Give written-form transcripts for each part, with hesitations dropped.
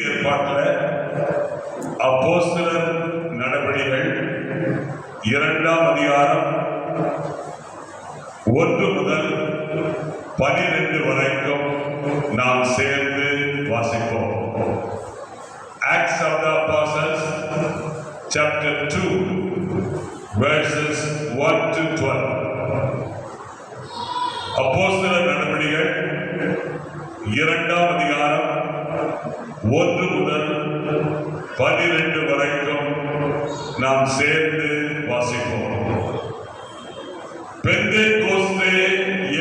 ஏற்பாட்டில் அப்போஸ்தலர் நடவடிக்கைகள் 2ஆம் அதிகாரம் 1 முதல் 12 வரைக்கும் நாம் சேர்ந்து வாசிப்போம். Acts of the Apostles chapter 2 verses 1 to 12. அப்போஸ்தலர் நடவடிக்கைகள் 2ஆம் அதிகாரம் 1 முதல் 12 வரைக்கும் நாம் சேர்ந்து வாசிப்போம். பெந்தேகோஸ்தே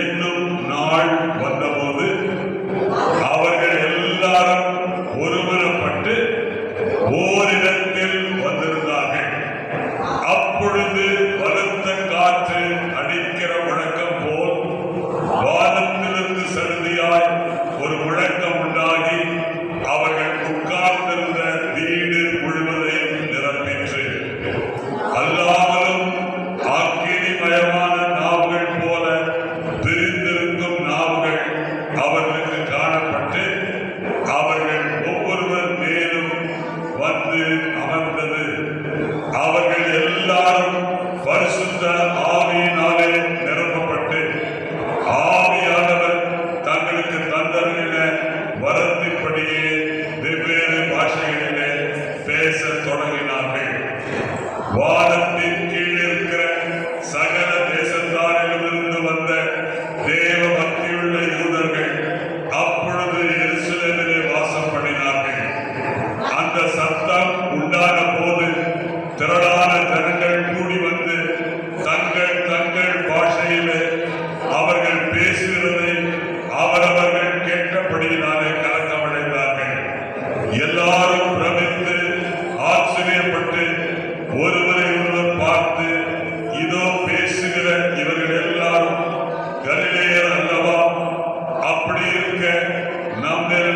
என்னும் நாள் வந்தபோது அவர்கள் எல்லாரும் ஒருமனப்பட்டு ஓரிடத்தில் வந்திருந்தார்கள். அப்பொழுது பலத்த காற்று அடிக்கிற முழக்கம் போல் வானத்திலிருந்து சடுதியாய் ஒரு முழக்கம் உண்டாகி அவர்கள் உட்கார்ந்திருந்த வீடு முழுவதையும் நிரப்பிற்று. அல்லாமலும் ஆக்கினிமயமான நாவுகள் போல பிரிந்திருக்கும் நாவுகள் அவர்களுக்கு காணப்பட்டு அவர்கள் ஒவ்வொருவர் மேலும் வந்து அமர்ந்தது. அவர்கள் எல்லாரும் பரிசுத்த ஆவியினாலே நிரப்பப்பட்டு ஆவியானவர் தங்களுக்கு தந்தருளின வரத்தின்படியே வெவ்வேறு பாஷைகளிலே பேச தொடங்கினார்கள். வானத்தின் கீழ் இருக்கிற சகல தேசத்தாரிலிருந்து வந்த தேவ பக்தியுள்ள யூதர்கள் அப்பொழுது எருசலேமிலே வாசம் பண்ணினார்கள். அந்த சத்தம் உண்டான போது திரளான ஜனங்கள் கூடி வந்து தங்கள் தங்கள் பாஷையிலே அவர்கள் பேசுகிறதை அவரவர்கள் கேட்டபடியினாலே கலக்கமடைந்தார்கள். எல்லாரும் பிரமித்து ஆச்சரியப்பட்டு ஒருவரை ஒருவர் பார்த்து, இதோ பேசுகிற இவர்கள் எல்லாரும் கலிலேயர் அல்லவா? அப்படி இருக்க நம்மில்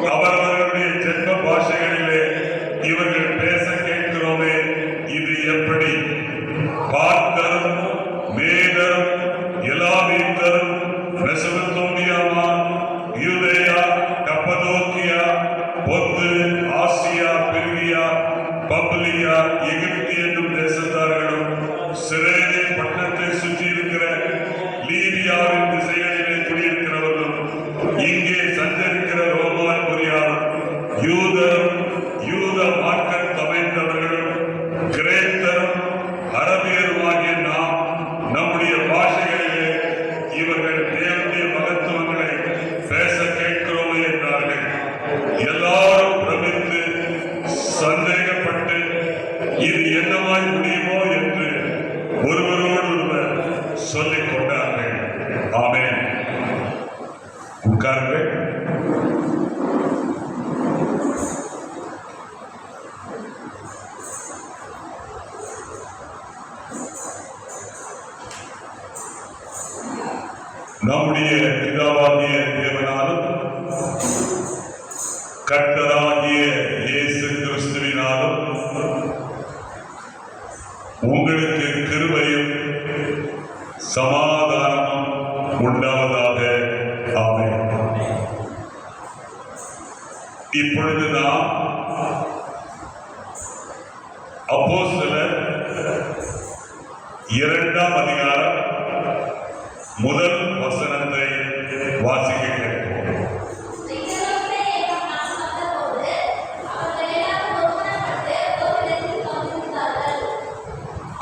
அவரவர்களுடைய ஜென்ம பாஷைகளிலே இவர்கள் பேச கேட்கிறோமே, இது எப்படி? பார்த்தரும் மேதரும் எலாமீத்தரும் மெசொப்பொத்தேமியா, யூதேயா, கப்பதோக்கியா, பொந்து, ஆசியா, பிரிகியா, பம்பிலியா, எகிப்து என்னும் தேசத்தார்களும் சிரேனே பட்டணத்தை சுற்றி இருக்கிற லீபியாவின் திசைகளிலே குடியிருக்கிறவர்களும் இங்கே சஞ்சரிக்கிற ரோமான்புரியாரும் யூதரும் யூத மார்க்கம் அமைந்தவர்களும் கிரேத்தரும் அரபியருமாகிய நாம் நம்முடைய பாஷைகளிலே இவர்கள் தேவனுடைய மகத்துவங்களை பேச கேட்கிறோமே என்றார்கள். எல்லாரும் பிரமித்து சந்தேகப்பட்டு இது என்னமாய் முடியுமோ என்று ஒருவரோடு ஒருவர் சொல்லிக் கொண்டார்கள். ஆமென். உட்காருங்கள். நம்முடைய பிதாவாகிய தேவனாலும் கர்த்தராகிய இயேசு கிறிஸ்துவினாலும் உங்களுக்கு கிருபையும் சமாதானமும் உண்டாவதாக. ஆமென். இப்பொழுது நாம் அப்போஸ்தலர் 2ஆம் அதிகாரம் முதல் வசனத்தை வாசிக்க கேட்போம்.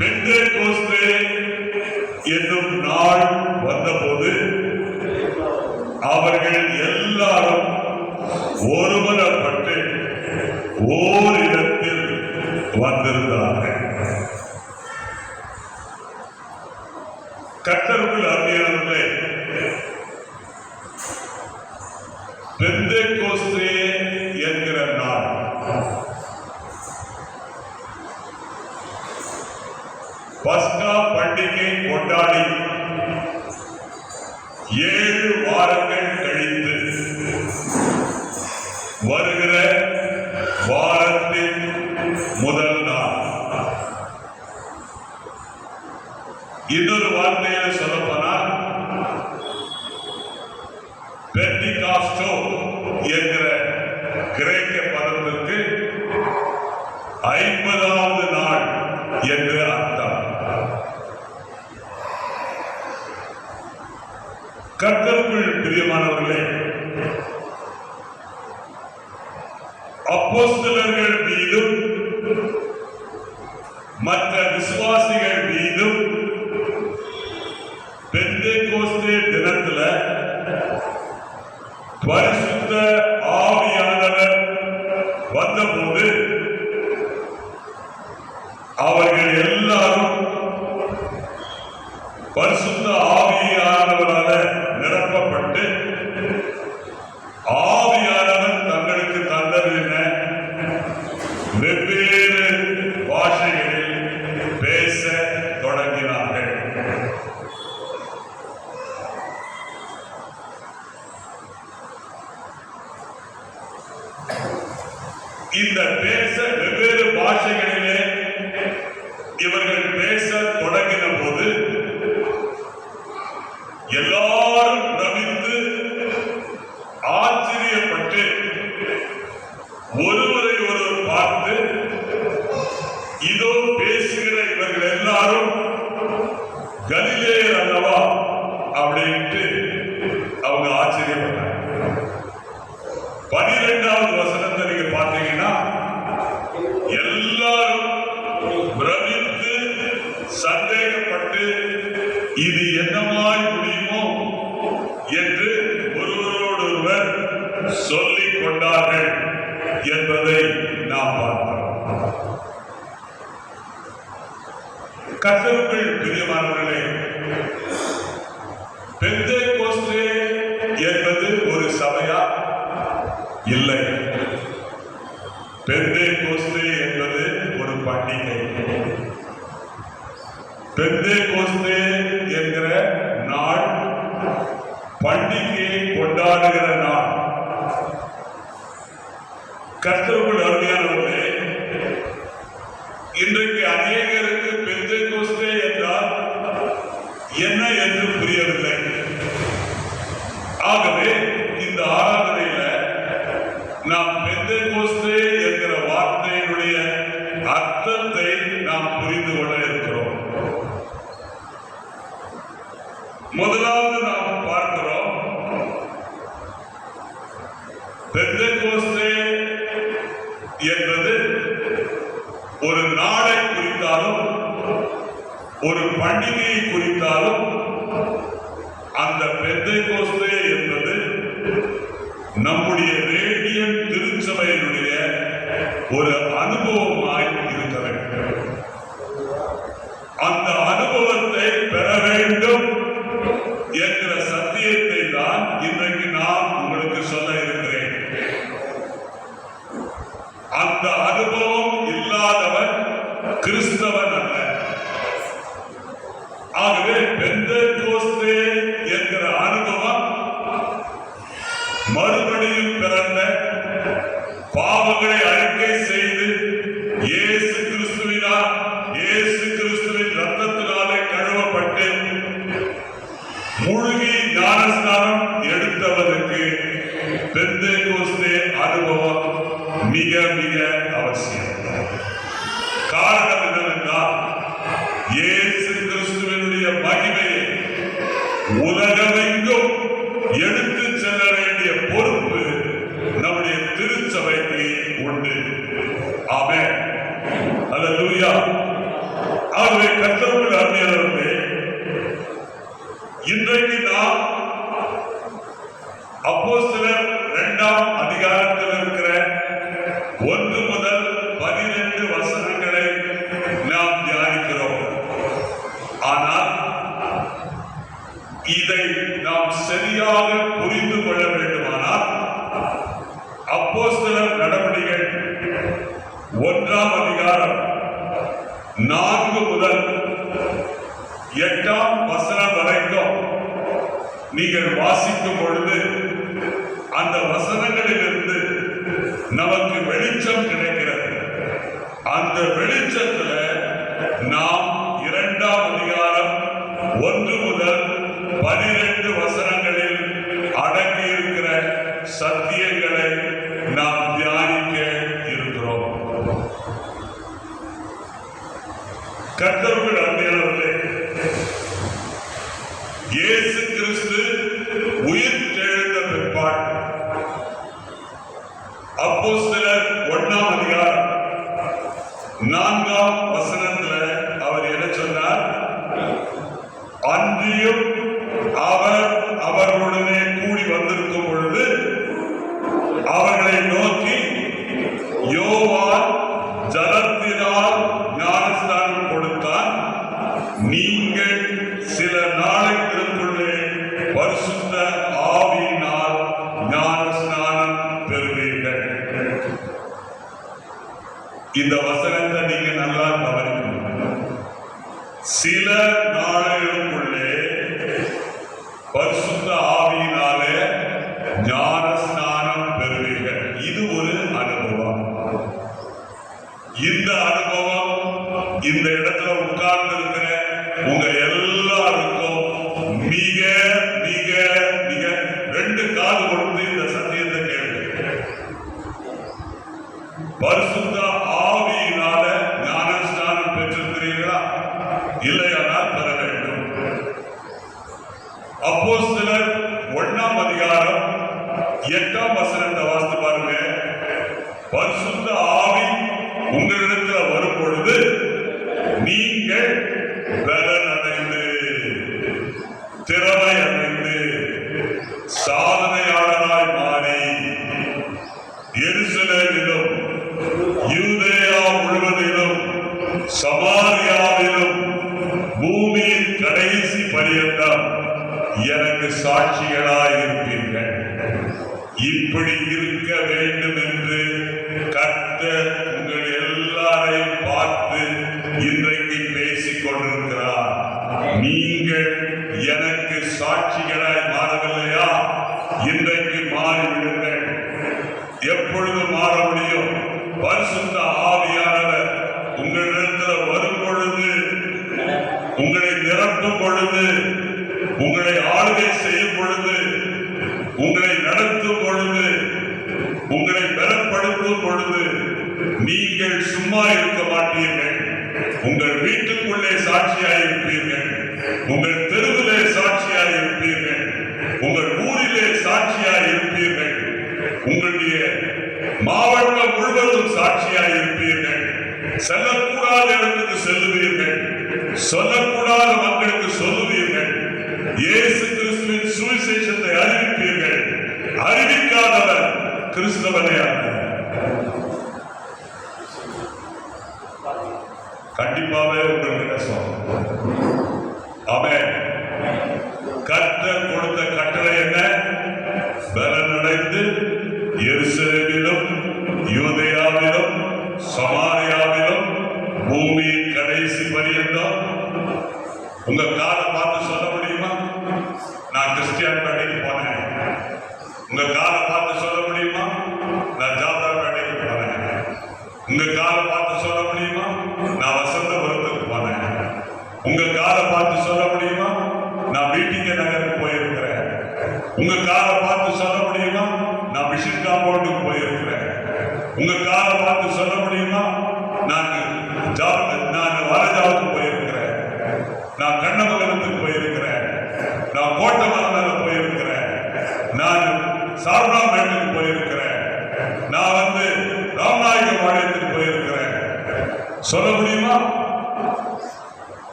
பெந்தேகோஸ்தே என்னும் நாள் வந்தபோது அவர்கள் எல்லாரும் ஒருமனப்பட்டு ஓரிடத்தில் வந்திருந்தார்கள். கர்த்தருக்குள் அருமையானவர்களே, பெந்தேகோஸ்தே என்கிற நாள் பஸ்கா பண்டிகை கொண்டாடி 7 வாரங்கள் கழித்து வருகிற வாரத்தின் முதல் நாள். இன்னொரு வார்த்தையில் சொல்லப்போனால் பெண்டிகாஸ்டோ என்கிற அப்போஸ்தலர்கள் மீதும் மற்ற விசுவாசிகள் மீதும் பெந்தேகோஸ்தே தினத்துல பரிசுத்த ஆவியானவர் வந்தபோது அவர்கள் எல்லாரும் பரிசுத்த ஆவியானவரால நிரப்பப்பட்டு ஆவியானவர் தங்களுக்கு தந்ததின வெவ்வேறு பாஷைகளில் பேச தொடங்கினார்கள். இந்த பேச வெவ்வேறு பாஷைகளிலே இவர்கள் பேச தொடங்கின போது எல்லாரும் பிரமித்து ஆச்சரியப்பட்டு ஒருவரை ஒருவர் பார்த்து இதோ பேசுகிற இவர்கள் எல்லாரும் கலிலேயர் அல்லவா அப்படின்ட்டு அவங்க ஆச்சரியப்பட்டாங்க. 12வது வசனத்தை நீங்க பார்த்தீங்கன்னா எல்லாரும் பிரமித்து சந்தேகப்பட்டு இது என்னமாய் முடியுமோ என்று ஒருவரோடொருவர் சொல்லிக் கொண்டார்கள் என்பதை நாம் பார்க்கிறோம். கர்த்தருக்குள் பிரியமானவர்களே, பெந்தேகோஸ்தே என்பது ஒரு சபையா? இல்லை. பெந்தேகோஸ்தே என்பது ஒரு பண்டிகை. பெந்தேகோஸ்தே என்கிற நாள் பண்டிகையை கொண்டாடுகிற நாள். கர்த்தருக்குள் அருமையானவர்களே, இன்றைக்கு அநேகருக்கு பெந்தேகோஸ்தே என்றால் என்ன என்று புரியவில்லை. ஆகவே இந்த ஆராதனையில நாம் பெந்தேகோஸ்தே என்கிற வார்த்தையினுடைய அர்த்தத்தை நாம் புரிந்து கொள்ள இருக்கிறோம். முதலாவது நாம் பார்க்கிறோம், பெந்தேகோஸ்தே என்பது ஒரு நாளை குறித்தாலும் ஒரு பண்டிகையை குறித்தாலும் அந்த பெந்தேகோஸ்தே என்பது நம்முடைய ரேடியன் திருச்சபையினுடைய ஒரு அனுபவமாய் இருக்க வேண்டும். அந்த அனுபவத்தை பெற வேண்டும் என்கிற சத்தியத்தை தான் இன்றைக்கு நான் உங்களுக்கு சொல்ல இருக்கிறேன். அந்த அனுபவம் இல்லாதவன் கிறிஸ்தவன் அல்ல. ஆகவே பெந்தேகோஸ்தே என்கிற அனுபவம் மறுபடியும் பிறந்த, பாவங்களை அறிக்கை செய்து இயேசு கிறிஸ்துவின் ரத்தத்தினாலே கழுவப்பட்டு முழுகி ஞானஸ்நானம் எடுத்தவனுக்கு பெந்தேகோஸ்தே அனுபவம் மிக மிக அவசியம். காரணம் என்னவென்றால், இயேசு கிறிஸ்துவினுடைய மகிமையை உலகமெங்கும் எடுத்து செல்ல வேண்டிய பொறுப்பு நம்முடைய திருச்சபைக்கு உண்டு. ஆமென். அல்லேலூயா. ஆகவே கர்த்தருக்குள் அருமையானவர்களே, இன்றைக்கு நாம் அப்போஸ்தலர் 2ஆம் அதிகாரத்தில் இருக்கிற 1 முதல் 12 வசனங்களை நாம் தியானிக்கிறோம். ஆனால் இதை நாம் சரியாக புரிந்து கொள்ள வேண்டுமானால் அப்போஸ்தலர் நடவடிக்கைகள் 1ஆம் அதிகாரம் 4 முதல் 8ஆம் வசனம் வரைக்கும் நீங்கள் வாசிக்கும் பொழுது அந்த வசனங்களிலிருந்து நமக்கு வெளிச்சம் கிடைக்கிறது. அந்த வெளிச்சத்துல நாம் 2ஆம் அதிகாரம் 1 முதல் 12 வசனங்களில் அடங்கி இருக்கிற சத்தியங்களை நாம் தியானிக்க இருக்கிறோம். கர்த்தருக்குள் அருமையானவர்களே, இயேசு கிறிஸ்து உயிர் தெழுந்த பிற்பாடு அப்போஸ்தலர் 4ஆம் வசனத்துல அவர் என்ன சொன்னார்? அன்றியும் அவர் அவர்களுடனே கூடி வந்திருக்கும் பொழுது அவர்களை நோக்கி, யோவான் ஜலத்தினால் ஞானஸ்நானம் கொடுத்தான், நீங்கள் சில நாளைக்குள்ளே பரிசுத்த ஆவியினால் ஞானஸ்நானம் பெறுவீர்கள். இந்த வசனத்தை நீங்க நல்லா கவனிக்கணும். சில நாளைகளுக்குள்ளே பரிசுத்த ஆவியினாலே ஞானஸ்நானம் பெறுவீர்கள். இது ஒரு அனுபவம். இந்த அனுபவம் இந்த இடத்துல உட்கார்ந்து இருக்கிற உங்க எல்லாருக்கும் மிக மிக மிக 2 காது கொடுத்து இந்த சத்தியத்தை கேள்வி. பரிசுத்த ஆவியினால ஞானஸ்நானம் பெற்றிருக்கிறீர்களா? இல்லையானால் பெற வேண்டும். அப்போஸ்தலர் 1ஆம் அதிகாரம் 8ஆம் வசனத்தை வாசித்து பாருங்க. பரிசுத்த ஆவி உங்களிடத்தில் வரும் பொழுது நீங்கள் பலன் அடைந்து, திறமை அடைந்து, சாதனையாளராய் மாறி எருசலேமிலும் யூதேயா முழுவதிலும் சமாரியாவிலும் பூமியின் கடைசி பரியந்தம் எனக்கு சாட்சிகளாய் இருப்பீர்கள். இப்படி இருக்க வேண்டும் என்று கர்த்தர் உங்கள் எல்லாரையும் பார்த்து இன்றைக்கு பேசிக் கொண்டிருக்கிறார். நீங்கள் எனக்கு சாட்சிகளாய் மாறவில்லையா? இன்றைக்கு மாறிவிடுங்கள். எப்பொழுது மாற முடியும்? பரிசுத்த ஆவியானவர் உங்களிடத்தில் வரும் பொழுது, உங்களை நிரப்பும் பொழுது, உங்களை ஆளுகை செய்யும் பொழுது, உங்களை நடத்தும் பொழுது, உங்களை பலப்படுத்தும் பொழுது நீங்கள் சும்மா இருக்க மாட்டீர்கள். உங்கள் வீட்டுக்குள்ளே சாட்சியாய் இருப்பீர்கள், உங்கள் தெருவிலே சாட்சியாய் இருப்பீர்கள், உங்கள் ஊரிலே சாட்சியாய் இருப்பீர்கள், உங்களுடைய மாவட்டம் முழுவதும் சாட்சியாய் இருப்பீர்கள். செல்லக்கூடாத இடத்துக்கு செல்லுவீர்கள், சொல்லக்கூடாத மக்களுக்கு சொல்லுவீர்கள். இயேசு கிறிஸ்துவின் சுவிசேஷத்தை அறிவிப்பீர்கள். அறிவிக்காதவர் கிறிஸ்தவனே அல்ல. கண்டிப்பாவே உங்களுக்கு சொல்றேன். ஆமென். கர்த்தர் கொடுத்த கட்டளை என்ன? பலனடைந்து எருசலேமிலும் யூதேயாவிலும் சமாரியாவிலும் பூமியின் கடைசி பரியந்தம். உங்க காலை பார்த்து சொல்ல முடியுமா? நான் கிறிஸ்டியன் பள்ளிக்கு போனேன். உங்க காலை பார்த்து சொல்ல முடியுமா? நான் ஜாதா பள்ளிக்கு போனேன். உங்க காலை பார்த்து சொல்ல முடியுமா? நான் வசந்தபுரத்துக்கு போனேன். உங்க காலை பார்த்து சொல்ல முடியுமா? நான் வீட்டிங்க நகருக்கு போயிருக்கிறேன். உங்க காலை பார்த்து சொல்ல முடியுமா? நான் மிஷன் காம்பவுண்டுக்கு போயிருக்கிறேன். உங்க காலை பார்த்து சொல்ல முடியுமா? நான் வாரஜாவுக்கு போயிருக்கிறேன். நான் கண்ணமங்கலத்துக்கு போயிருக்கிறேன். நான் கோட்டமங்கல போயிருக்கிறேன். நான் சாரதாமேட்டுக்கு போயிருக்கிறேன். நான் ராமநாயக பாளையத்துக்கு போயிருக்கிறேன். சொல்ல முடியுமா?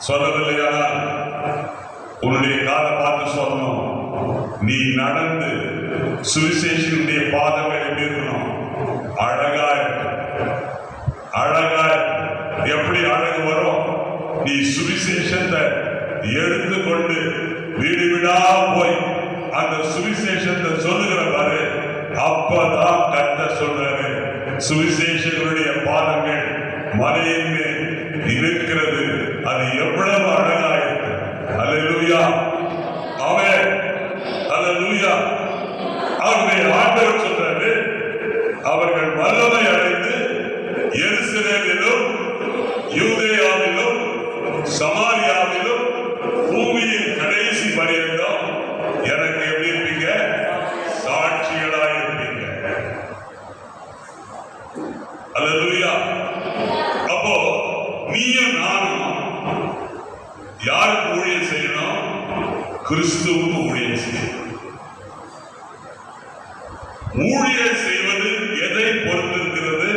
சொல்லவில்லையா? உன்னுடைய காலை பார்த்து சொல்லணும். நீ நடந்து சுவிசேஷனுடைய பாதங்களை இருக்கணும். அழகா அழகா எப்படி அழகு வரும்? நீ சுவிசேஷத்தை எடுத்துக்கொண்டு வீடு வீடா போய் அந்த சுவிசேஷத்தை சொல்லுகிற பாரு. அப்பதான் கர்த்தர் சொல்றாரு, சுவிசேஷனுடைய பாதங்கள் மலையின் மேல் இருக்கிறது. அது எவ்வளவு அழகா இருக்கு. அல்லேலூயா. ஆமென். அல்லேலூயா. அவருடைய ஆண்டவர் சொல்றாரு, அவர்கள் வல்லமை அடைந்து எருசலேமிலும் யூதேயாவிலும் சமாரியாவிலும் பூமியின் கடைசி பரியந்தம் எனக்கு எப்படி இருப்பீங்க? சாட்சிகளாய் இருப்பீங்க. அல்லேலூயா. அப்போ நீயும் நானும் யாருக்கு ஊழியம் செய்யணும்? கிறிஸ்துவுக்கு ஊழியம் செய்யணும். ஊழியம் செய்வது எதை பொறுத்திருக்கிறது?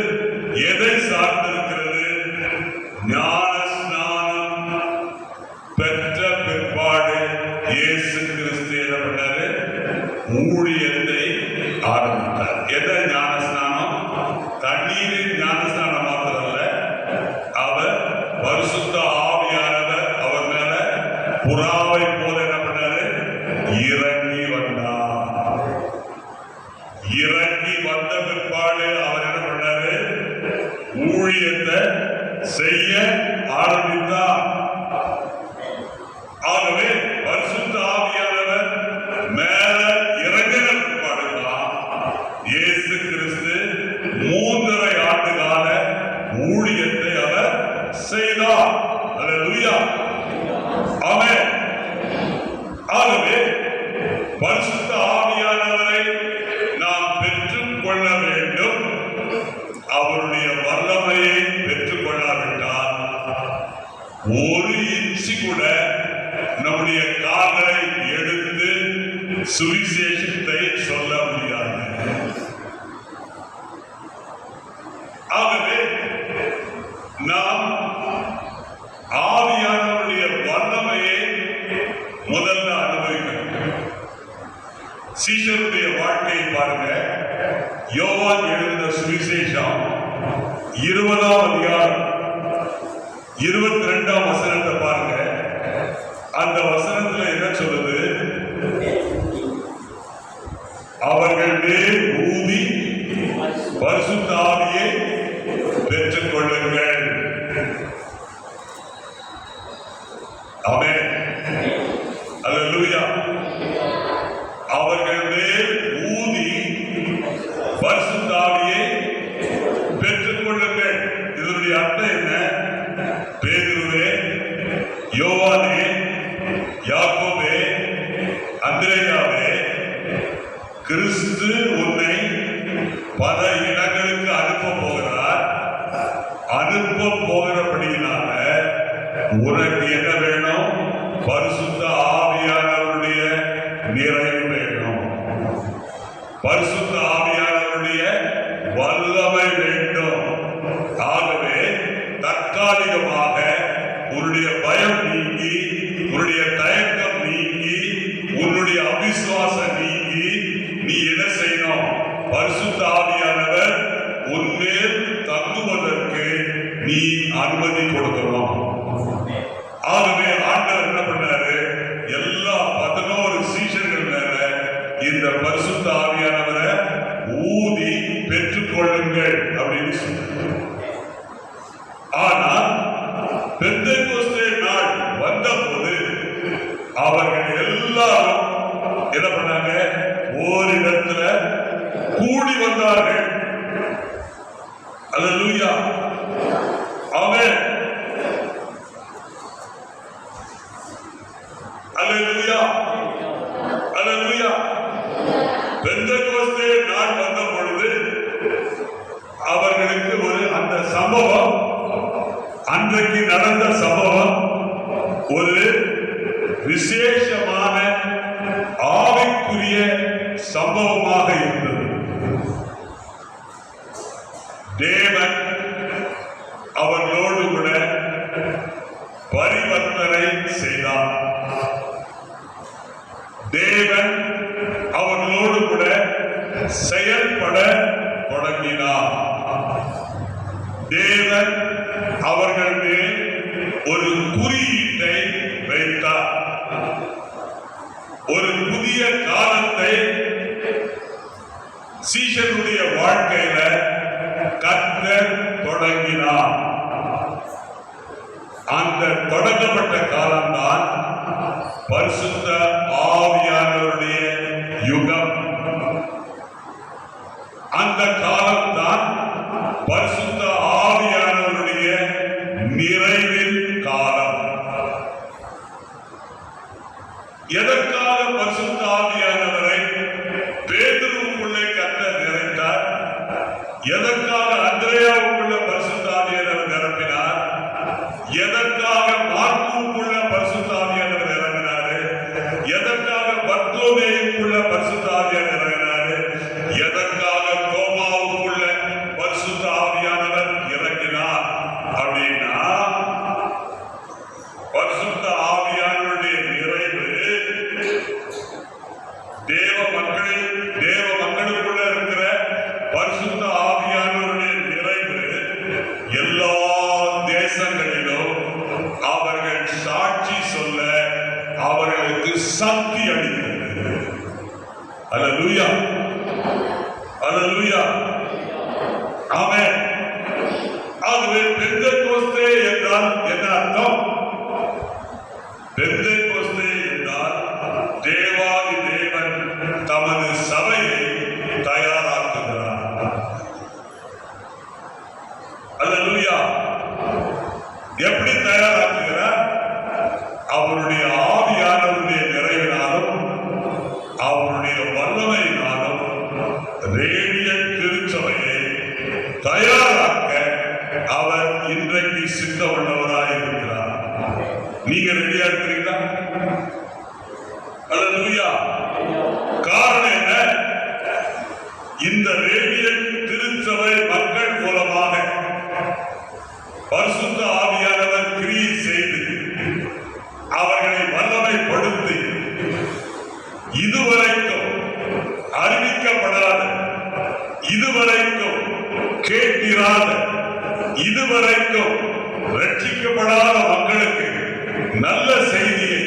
எதை சார்ந்திருக்கிறது? செய்ய ஆரம்பித்தார். ஆகவே பரிசுத்த ஆவியானவர் மேல இறங்கின பாடுதான் இயேசு கிறிஸ்து 3.5 ஆண்டு கால ஊழியத்தை அவர் செய்தார். அல்லேலூயா, ஆமென். ஆகவே பரிசுத்த ஆவியானவரை நாம் பெற்றுக் கொள்ள வேண்டும். அவருடைய வல்லமையை பெற்றுக் கொள்ளாவிட்டால் ஒரு இன்ச்சு கூட நம்முடைய கால்களை எடுத்து சுவிசேஷத்தை சொல்ல முடியாது. ஆகவே நாம் ஆவியானவருடைய வல்லமையை முதல்ல அனுபவிக்கணும். சீஷருடைய வாழ்க்கையை பாருங்க. யோவான் எழுதின சுவிசேஷம் 20ஆம் அதிகாரம் 22ஆம் வசனத்தை பாருங்க. அந்த வசனத்துல என்ன சொல்லுது? அவர்கள் மேல் ஊதி பரிசுத்த ஆவியை பெற்றுக் கொள்ளுங்கள். ஆமென், அல்லேலூயா. அவர்கள் மேல் ஊதி பரிசுத்த ஆவியை பெற்றுக் கொள்ளுங்கள். இதனுடைய அர்த்தம் என்ன? பேதுருவே, யோவானே, யாக்கோபே, அந்திரேயாவே, கிறிஸ்து உன்னை பல இடங்களுக்கு அனுப்ப போகிறார். அனுப்ப போகிறபடியினால உனக்கு என்ன வேணும்? பரிசுத்த ஆவியானவருடைய நிறைவு வேணும். பரிசுத்த ஆவியானவருடைய வல்லமை வேண்டும். ஆகவே தற்காலிகமாக உன்னுடைய பயம் நீங்கி, உன்னுடைய தயக்கம் நீங்கி, உன்னுடைய அவிசுவாசம் நீங்கி, நீ என்ன செய்யணும்? பரிசுத்த ஆவியானவர் உன்மேல் தங்குவதற்கு நீ அனுமதி கொடுக்கணும். ஆகவே ஆண்டவர் என்ன பண்ணாரு? எல்லா 11 சீஷர்கள் மேல இந்த பரிசுத்த ஆவியானவரை ஊதி பெற்றுக் கொள்ளுங்கள் அப்படின்னு சொன்னார். ஆனால் பெந்தெக்கோஸ்தே நாள் வந்தபோது அவர்கள் எல்லாரும் என்ன பண்ணாங்க? ஓரிடத்துல கூடி வந்தார்கள். அல்லேலூயா, ஆமென், அல்லேலூயா, அல்லேலூயா. பெந்தெக்கோஸ்தே நாள் வந்த பொழுது அவர்களுக்கு ஒரு அந்த சம்பவம், அன்றைக்கு நடந்த சம்பவம் ஒரு விசேஷமான ஆவிக்குரிய சம்பவமாக இருந்தது. தேவன் அவர்களோடு கூட பரிவர்த்தனை செய்தார். தேவன் அவர்களோடு கூட செயல்பட தொடங்கினார். தேவன் அவர்கள் மேல் ஒரு குறியீட்டை வைத்தார். ஒரு புதிய காலத்தை சீஷருடைய வாழ்க்கையில கர்த்தர் தொடங்கினார். அந்த தொடங்கப்பட்ட காலம்தான் பரிசுத்த ஆவியானவருடைய யுகம். அந்த காலம்தான் பரிசுத்த ஆவியானவருடைய நிறைவின் காலம். எதற்காக பரிசுத்த ஆவியானவரை பேதுருவுக்குள்ளே கர்த்தர் நிறைத்தார்? எதற்காக அந்திரேயாவுக்குள்ள பரிசுத்த ஆவியானவர் நிரப்பினார்? எதற்காக மார்க்குக்குள்ள பரிசுத்த ஆவியானவர் இறங்கினாரு? எதற்காக பர்தலோமேயுக்குள்ள பரிசுத்த ஆவியானவர் இறங்கினாரு? எதற்காக தோமாவுக்குள்ள பரிசுத்த ஆவியானவர் இறங்கினார்? அப்படின்னா பரிசுத்த ஆவியானவருடைய நிறைவு தேவ மக்களுக்குள்ள இருக்கிற பரிசுத்த ஆவியானவருடைய நிறைவு எல்லா தேசங்களிலும் அவர்கள் சாட்சி சொல்ல அவர்களுக்கு சக்தி அளித்தது. அல்லேலூயா, அல்லேலூயா, ஆமென். ஆகவே பெந்தெக்கோஸ்தே பெந்தேகோஸ்தே என்றால் என்ன அர்த்தம்? பெந்தேகோஸ்தே என்றால் தேவாதி தேவன் தமது சபையை தயாராக்குகிறார். அல்லேலூயா. எப்படி தயாராக்குகிறார்? அவருடைய ஆவியானவருடைய நிறைவினாலும் அவருடைய வல்லமையினாலும் ரேடியல் திருச்சபையை தயாராக்க அவர் இன்றைக்கு சித்த உள்ளவராக இருக்கிறார். நீங்க ரெடியா இருக்கிறீங்களா? அல்லேலூயா. காரணம் என்ன? இந்த ரேடியல் திருச்சபை மக்கள் மூலமாக பரிசுத்த ஆவியானவர் கிரியை செய்து அவர்களை வல்லமைப்படுத்தி இதுவரைக்கும் அறிவிக்கப்படாத, இதுவரைக்கும் கேட்டிராத, இதுவரைக்கும் ரட்சிக்கப்படாத மக்களுக்கு நல்ல செய்தியை,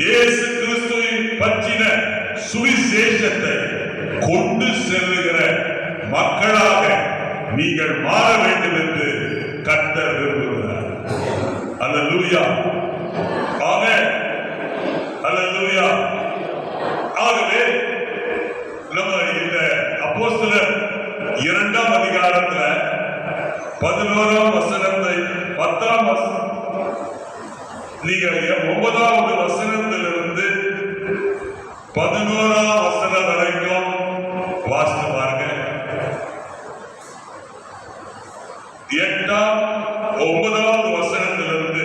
இயேசு கிறிஸ்துவின் பற்றின சுவிசேஷத்தை கொண்டு செல்லுகிற மக்களாக நீங்கள் மாற வேண்டும் என்று கர்த்தர் விரும்புகிறார். அல்லேலூயா. ஆமென். அல்லேலூயா. ஆகவே நம்ம இந்த அப்போஸ்தலர் 2ஆம் அதிகாரத்துல 11ஆம் வசனத்தை 10ஆம் வசனம் நீங்க 9வது வசனத்திலிருந்து 11ஆம் வசனம் வரைக்கும் வாசித்து பாருங்க. 9வது வசனத்திலிருந்து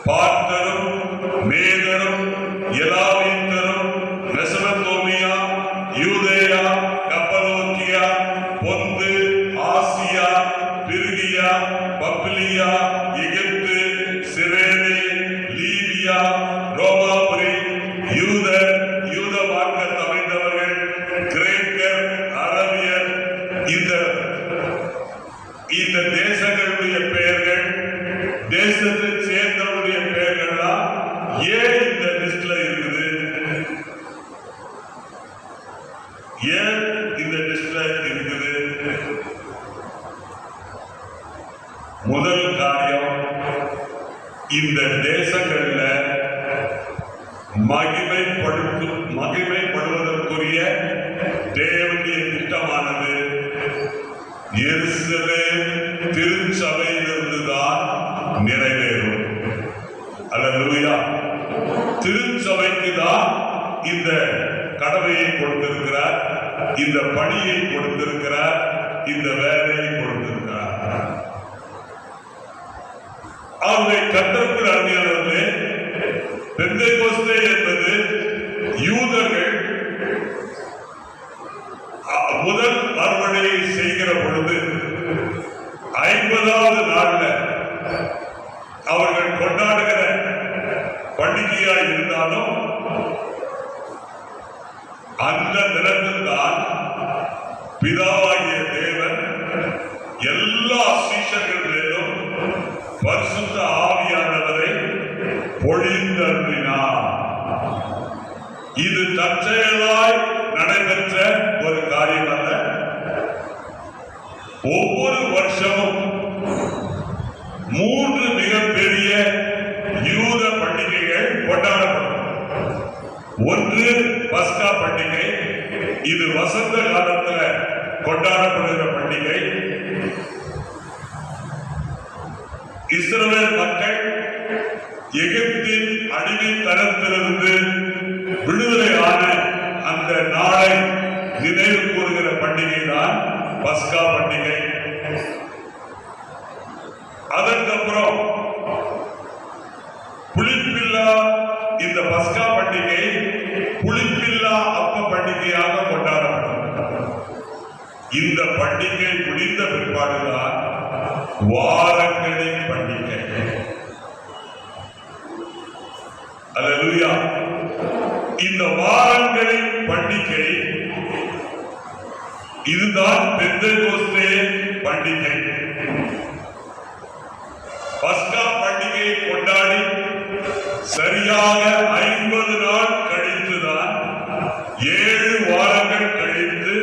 பார்த்தரும் மேதரும் எலாவிந்தரும் மெசொப்பொத்தேமியா, யூதேயா, கப்பதோக்கியா, பொந்து, ஆசியா, பிரிகியா, பம்பிலியா, எகிப்து, சிரேனே, லீபியா, ரோமாபுரி, யூதர், யூத மார்க்கத்தை அமைந்தவர்கள், கிரேக்கர், அரபியர், இந்த தேசங்களுடைய பெயர்கள், தேசத்தை சேர்ந்தவருடைய பெயர்கள்லாம் ஏன் இந்த லிஸ்ட்ல இருக்குது? ஏன் இந்த லிஸ்ட்ல இருக்குது? முதல் காரியம், இந்த தேசங்கள்ல மகிமைப்படுவதற்குரிய தேவனுடைய திட்டமானது எருசலேம் திருச்சபையிலிருந்துதான் நிறைவேறும். அல்லேலூயா. திருச்சபைக்கு தான் இந்த கடமையை கொடுத்திருக்கிறார், இந்த பணியை கொடுத்திருக்கிறார், இந்த வேலையை கொடுத்திருக்கிறார். ஆகவே கர்த்தருக்கு அருமையானவர்களே, பெந்தேகோஸ்தே என்பது யூதர்கள் முதல் அறுவடையை செய்கிற பொழுது 50வது நாள்ல அவர்கள் கொண்டாடுகிற பண்டிகையா இருந்தாலும் அந்த தினத்தில் தான் பிதாவாகிய தேவன் எல்லா சீஷர்கள் மேலும் பரிசுத்த ஆவியானவரை பொழிந்தருளினார். இது தற்செயலாய் நடைபெற்ற ஒரு காரியம் அல்ல. ஒவ்வொரு வருஷமும் 3 மிகப்பெரிய யூத பண்டிகைகள் கொண்டாடப்படும். ஒன்று பஸ்கா பண்டிகை, இது வசந்த காலத்தில் கொண்டாடப்படுகிற பண்டிகை. இஸ்ரவேல் மக்கள் எகிப்தின் அடிமைத்தனத்திலிருந்து விடுதலை ஆன அந்த நாளை நினைவு கூறுகிற பண்டிகை தான் பஸ்கா பண்டிகை. அதற்கப்புறம் புளிப்பில்லா, இந்த பஸ்கா பண்டிகை புளிப்பில்லா அப்ப பண்டிகையாக கொண்டாடப்படும். இந்த பண்டிகை முடிந்த பிற்பாடுதான் வாரங்களின் பண்டிகை. அல்லேலூயா. இந்த வாரங்களின் பண்டிகை இதுதான் பெந்தேகோஸ்தே பண்டிகை. பஸ்கா பண்டிகையை கொண்டாடி சரியாக 50 நாள் கழித்துதான் 7 வாரங்கள் கழித்து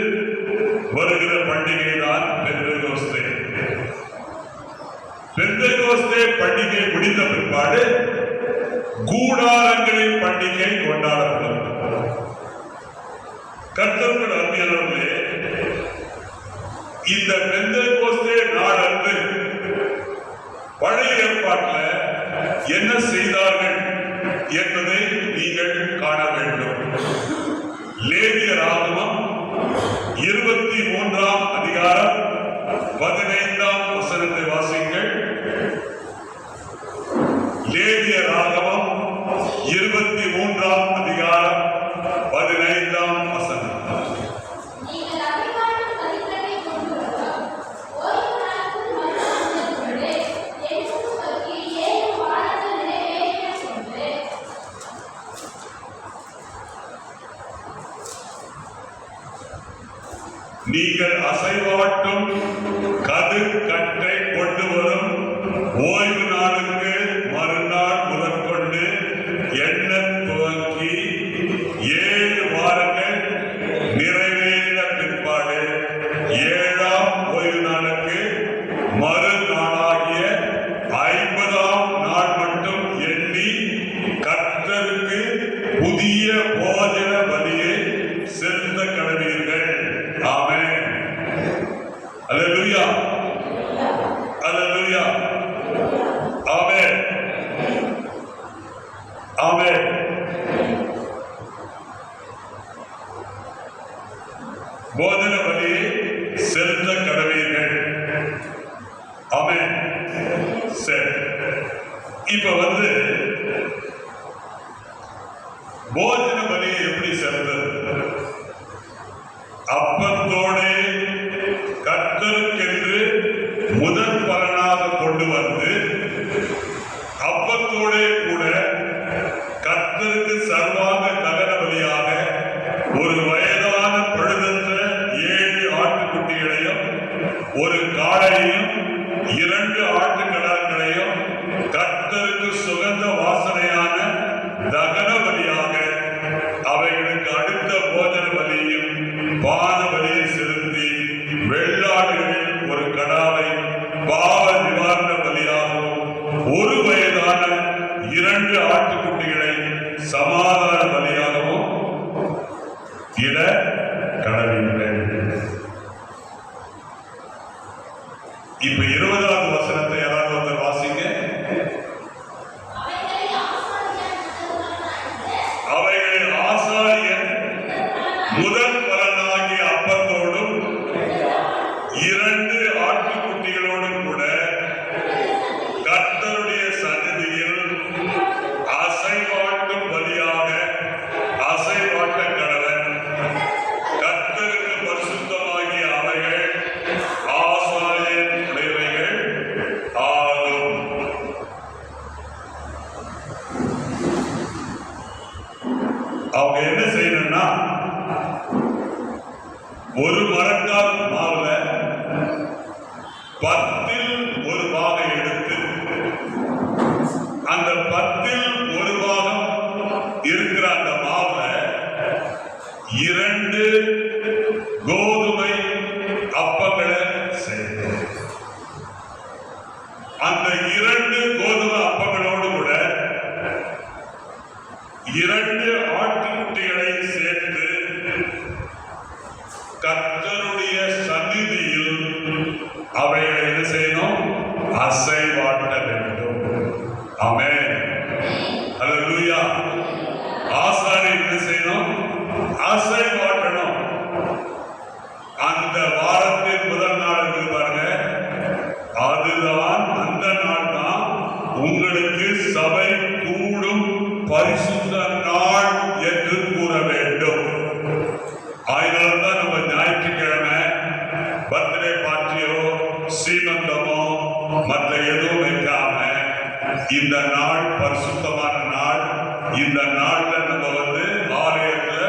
வருகிற பண்டிகை தான் பெந்தேகோஸ்தே. பெந்தேகோஸ்தே முடிந்த பிற்பாடு கூடாரங்களின் பண்டிகை கொண்டாடப்படும். கர்த்தர்கள் அருமையானவர்களே, இந்த பெந்தெகோஸ்தே நாள் அன்று பழைய ஏற்பாட்டில் என்ன செய்தார்கள் என்பதை நீங்கள் காண வேண்டும். லேவியராகமம் 23ஆம் அதிகாரம் 15ஆம் வசனத்தை வாசிங்கள். லேவியராகமம் 23ஆம் அதிகாரம் 15ஆம் வசனம். நீங்கள் அசைவாட்டும் கதிர் கட்டை கொண்டு வரும் ஓய்வு நாளுக்கு மறுநாள் முதற்கொண்டு எண்ண துவங்கி 7 வாரங்கள் நிறைவேறின பிற்பாடு 7ஆம் ஓய்வு நாளுக்கு மறுநாளாகிய 50ஆம் நாள் மட்டும் எண்ணி கர்த்தருக்கு புதிய போஜன பலியை செலுத்த கடவீர்கள். ஆமென். அல்லேலூயா. அல்லேலூயா. ஆமென். ஆமென். போஜன பலியை செலுத்த கடவீர்கள். ஆமென். சரி, இப்ப போஜன பலியை எப்படி செலுத்துறது? அப்பத்தோடு கர்த்தருக்கென்று முதல் பலனாக கொண்டு வந்து அப்பத்தோடு கூட கர்த்தருக்கு சர்வாங்க தகன பலியாக ஒரு வயதான பழுதற்ற 7 ஆட்டுக்குட்டிகளையும் ஒரு காளையையும் 2 ஆட்டுக்கடாக்களையும் கர்த்தருக்கு சுகந்த வாசனையான தகன பலியாக அவைகளுக்கு அடுத்த போஜன பலியும் பான பலியை செலுத்தி வெள்ளாடுகளில் ஒரு கடாவை பாவ நிவாரண பலியாகவும் ஒரு வயதான 2 ஆட்டுக்குட்டிகளை சமாதான பலியாகவும் இட கடவீர்கள். இப்ப 20வது வசனத்தை யாராவது வந்து வாசிங்க. அவைகளில் ஆசாரியன் முதல் பலனாகிய அப்பத்தோடும் 2 ஆட்டுக்குட்டிகளோடும் கூட கர்த்தருடைய சந்நிதியில் அசைவாட்டும் பலியாக அசைவாட்ட கடவன். கர்த்தருக்கு பரிசுத்தமாகிய அவைகள் ஆசாரியன் உடையவைகள் ஆகும். அவங்க என்ன செய்யணும்னா, ஒரு மரக்கால் மாவுல 10ல் ஒரு பாகம் எடுத்து அந்த 10ல் ஒரு பாகம் இருக்கிற அந்த மாவுல 2 கோதுமை அப்பங்களை செய்யணும். அந்த 2 கோதுமை அப்பங்களோடு கூட 2 ஆட்டுக்குட்டிகளை சேர்த்து கர்த்தருடைய சந்நிதியில் அவைகளை என்ன செய்யணும்? அசைவாட்ட வேண்டும். ஆமென். அல்லேலூயா. ஆசாரியன் என்ன செய்யணும்? அசைவாட்டணும். அந்த வாரத்தின் முதல் நாள் இருக்கு பாருங்க, அதுதான் அந்த நாள் தான் உங்களுக்கு சபை கூடும் பரிசுத்த நாள் என்று கூற வேண்டும். அதனால்தான் நம்ம ஞாயிற்றுக்கிழமை பர்த்டே பார்ட்டியோ சீமந்தமோ மற்ற எதுவும் வைக்காம இந்த நாள் பரிசுத்தமான நாள், இந்த நாள்ல நம்ம ஆலயத்துல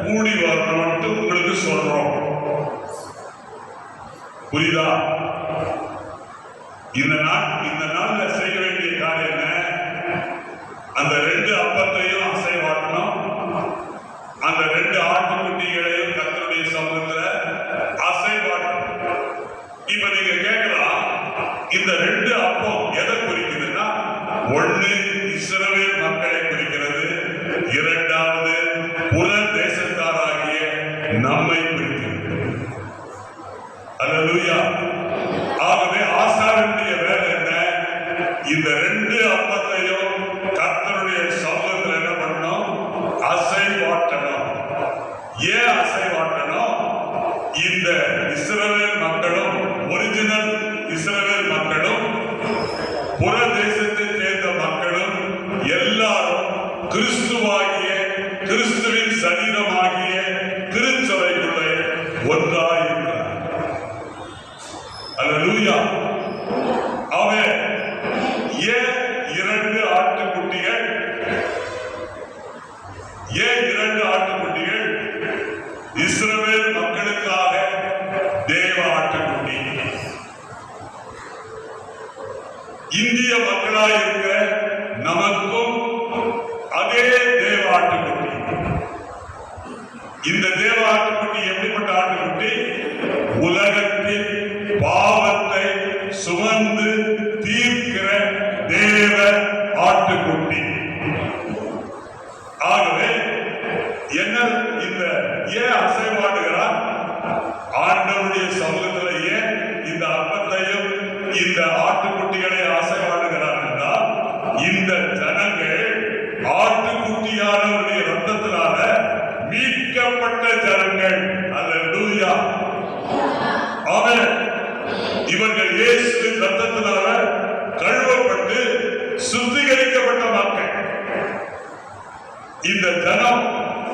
கூடி வரணும்னு உங்களுக்கு சொல்றோம். புரியுதா? இந்த நாள்ல செய்ய வேண்டிய காரியம் என்ன? அந்த 2 அப்பத்தையும் அசைவாட்டணும், அந்த 2 ஆட்டுக்குட்டிகளையும் கர்த்தருடைய சமூகத்துல அசைவாட்டணும். இப்ப நீங்க கேட்கலாம், இந்த 2 அப்பம் எதை குறிக்குதுன்னா ஒன்று இஸ்ரவேல் மக்களை குறிக்கிறது, இரண்டாவது புற தேசத்தாராகிய நம்மை குறிக்கிறது. அல்லேலூயா. ஆகவே ஆசாரனுடைய வேலை என்ன? இந்த ரெண்டு அப்பத்தையும் கர்த்தருடைய சமூகத்தில் என்ன பண்ணணும்? அசைவாட்டணும். ஏன் அசைவாட்டணும்? இந்த இஸ்ரவேல் மக்களும், ஒரிஜினல் இஸ்ரவேல் மக்களும், புற தேசத்தை சேர்ந்த மக்களும் எல்லாரும் கிறிஸ்துவாகிய, கிறிஸ்துவின் சரீரமாகிய திருச்சபைக்குள்ளே ஒன்றாயிருக்கிறார். அல்லேலூயா. அவன் ஏன் இரண்டு ஆட்டுக்குட்டிகள்? ஏன் இரண்டு ஆட்டுக்குட்டிகள்? இஸ்ரவேல் மக்களுக்காக தேவ ஆட்டுக்குட்டி, இந்திய மக்களாயிருக்கிற நமக்கும் அதே தேவ ஆட்டுக்குட்டி. இந்த தேவ ஆட்டுக்குட்டி எப்படிப்பட்ட ஆட்டுக்குட்டி? உலகத்தின் பாவத்தை சுமந்து தீர்க்கிற தேவ ஆட்டுக்குட்டி. ஆகவே என்ன இந்த ஏன் அசைவாடுகிறார்? ஆண்டவருடைய சமூகத்திலேயே இந்த அப்பத்தையும் இந்த ஆட்டுக்குட்டிகளை அசைவாடுகிறார் என்றால், இந்த ஜனங்கள் ஆட்டுக்குட்டியானவருடைய ரத்தத்தினால மீட்கப்பட்ட ஜனங்கள். அல்லேலூயா. ஆமென். இவர்கள் இயேசுவின் ரத்தத்தினால கழுவப்பட்டு சுத்திகரிக்கப்பட்ட மக்கள். இந்த ஜனம்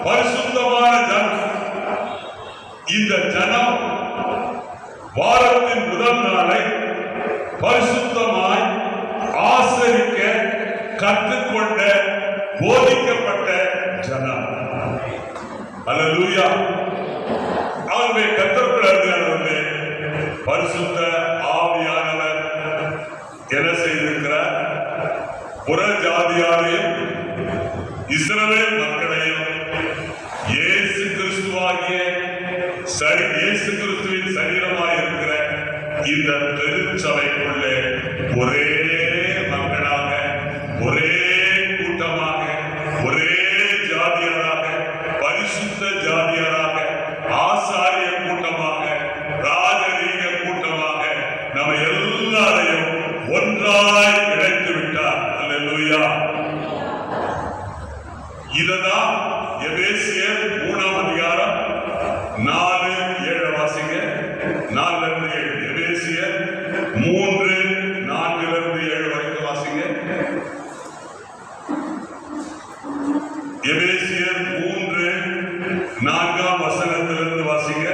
பரிசுத்தமான ஜனம். இந்த ஜனம் வாரத்தின் முதல் நாளை பரிசுத்தமாய் ஆசரிக்க கற்றுக்கொண்ட, போதிக்கப்பட்ட ஜனம். அல்லேலூயா. ஆகவே கர்த்தருக்குள் அருமையானவர்களே, பரிசுத்த ஆவியானவர் என்ன செய்திருக்கிறார்? புற ஜாதியாரையும் இஸ்ரவேல் மக்களையும் இயேசு கிறிஸ்துவாகிய இயேசு கிறிஸ்துவின் சரீரமாய் இருக்கிற இந்த திருச்சபைக்குள்ளே ஒரே மக்களாக, ஒரே கூட்டமாக, ஒரே ஜாதியராக, பரிசுத்த ஜாதியராக, ஆசாரிய கூட்டமாக, ராஜரீக கூட்டமாக நம்ம எல்லாரையும் ஒன்றாய் இணைத்து விட்டார். அல்லேலூயா. இதுதான் எபேசியர் 3ஆம் அதிகாரம் 4-7 வாசிங்க. 4-7. எபேசியர் 3:4-7 வரைக்கும் வாசிங்க. எபேசியர் 3:4 வசனத்திலிருந்து வாசிங்க.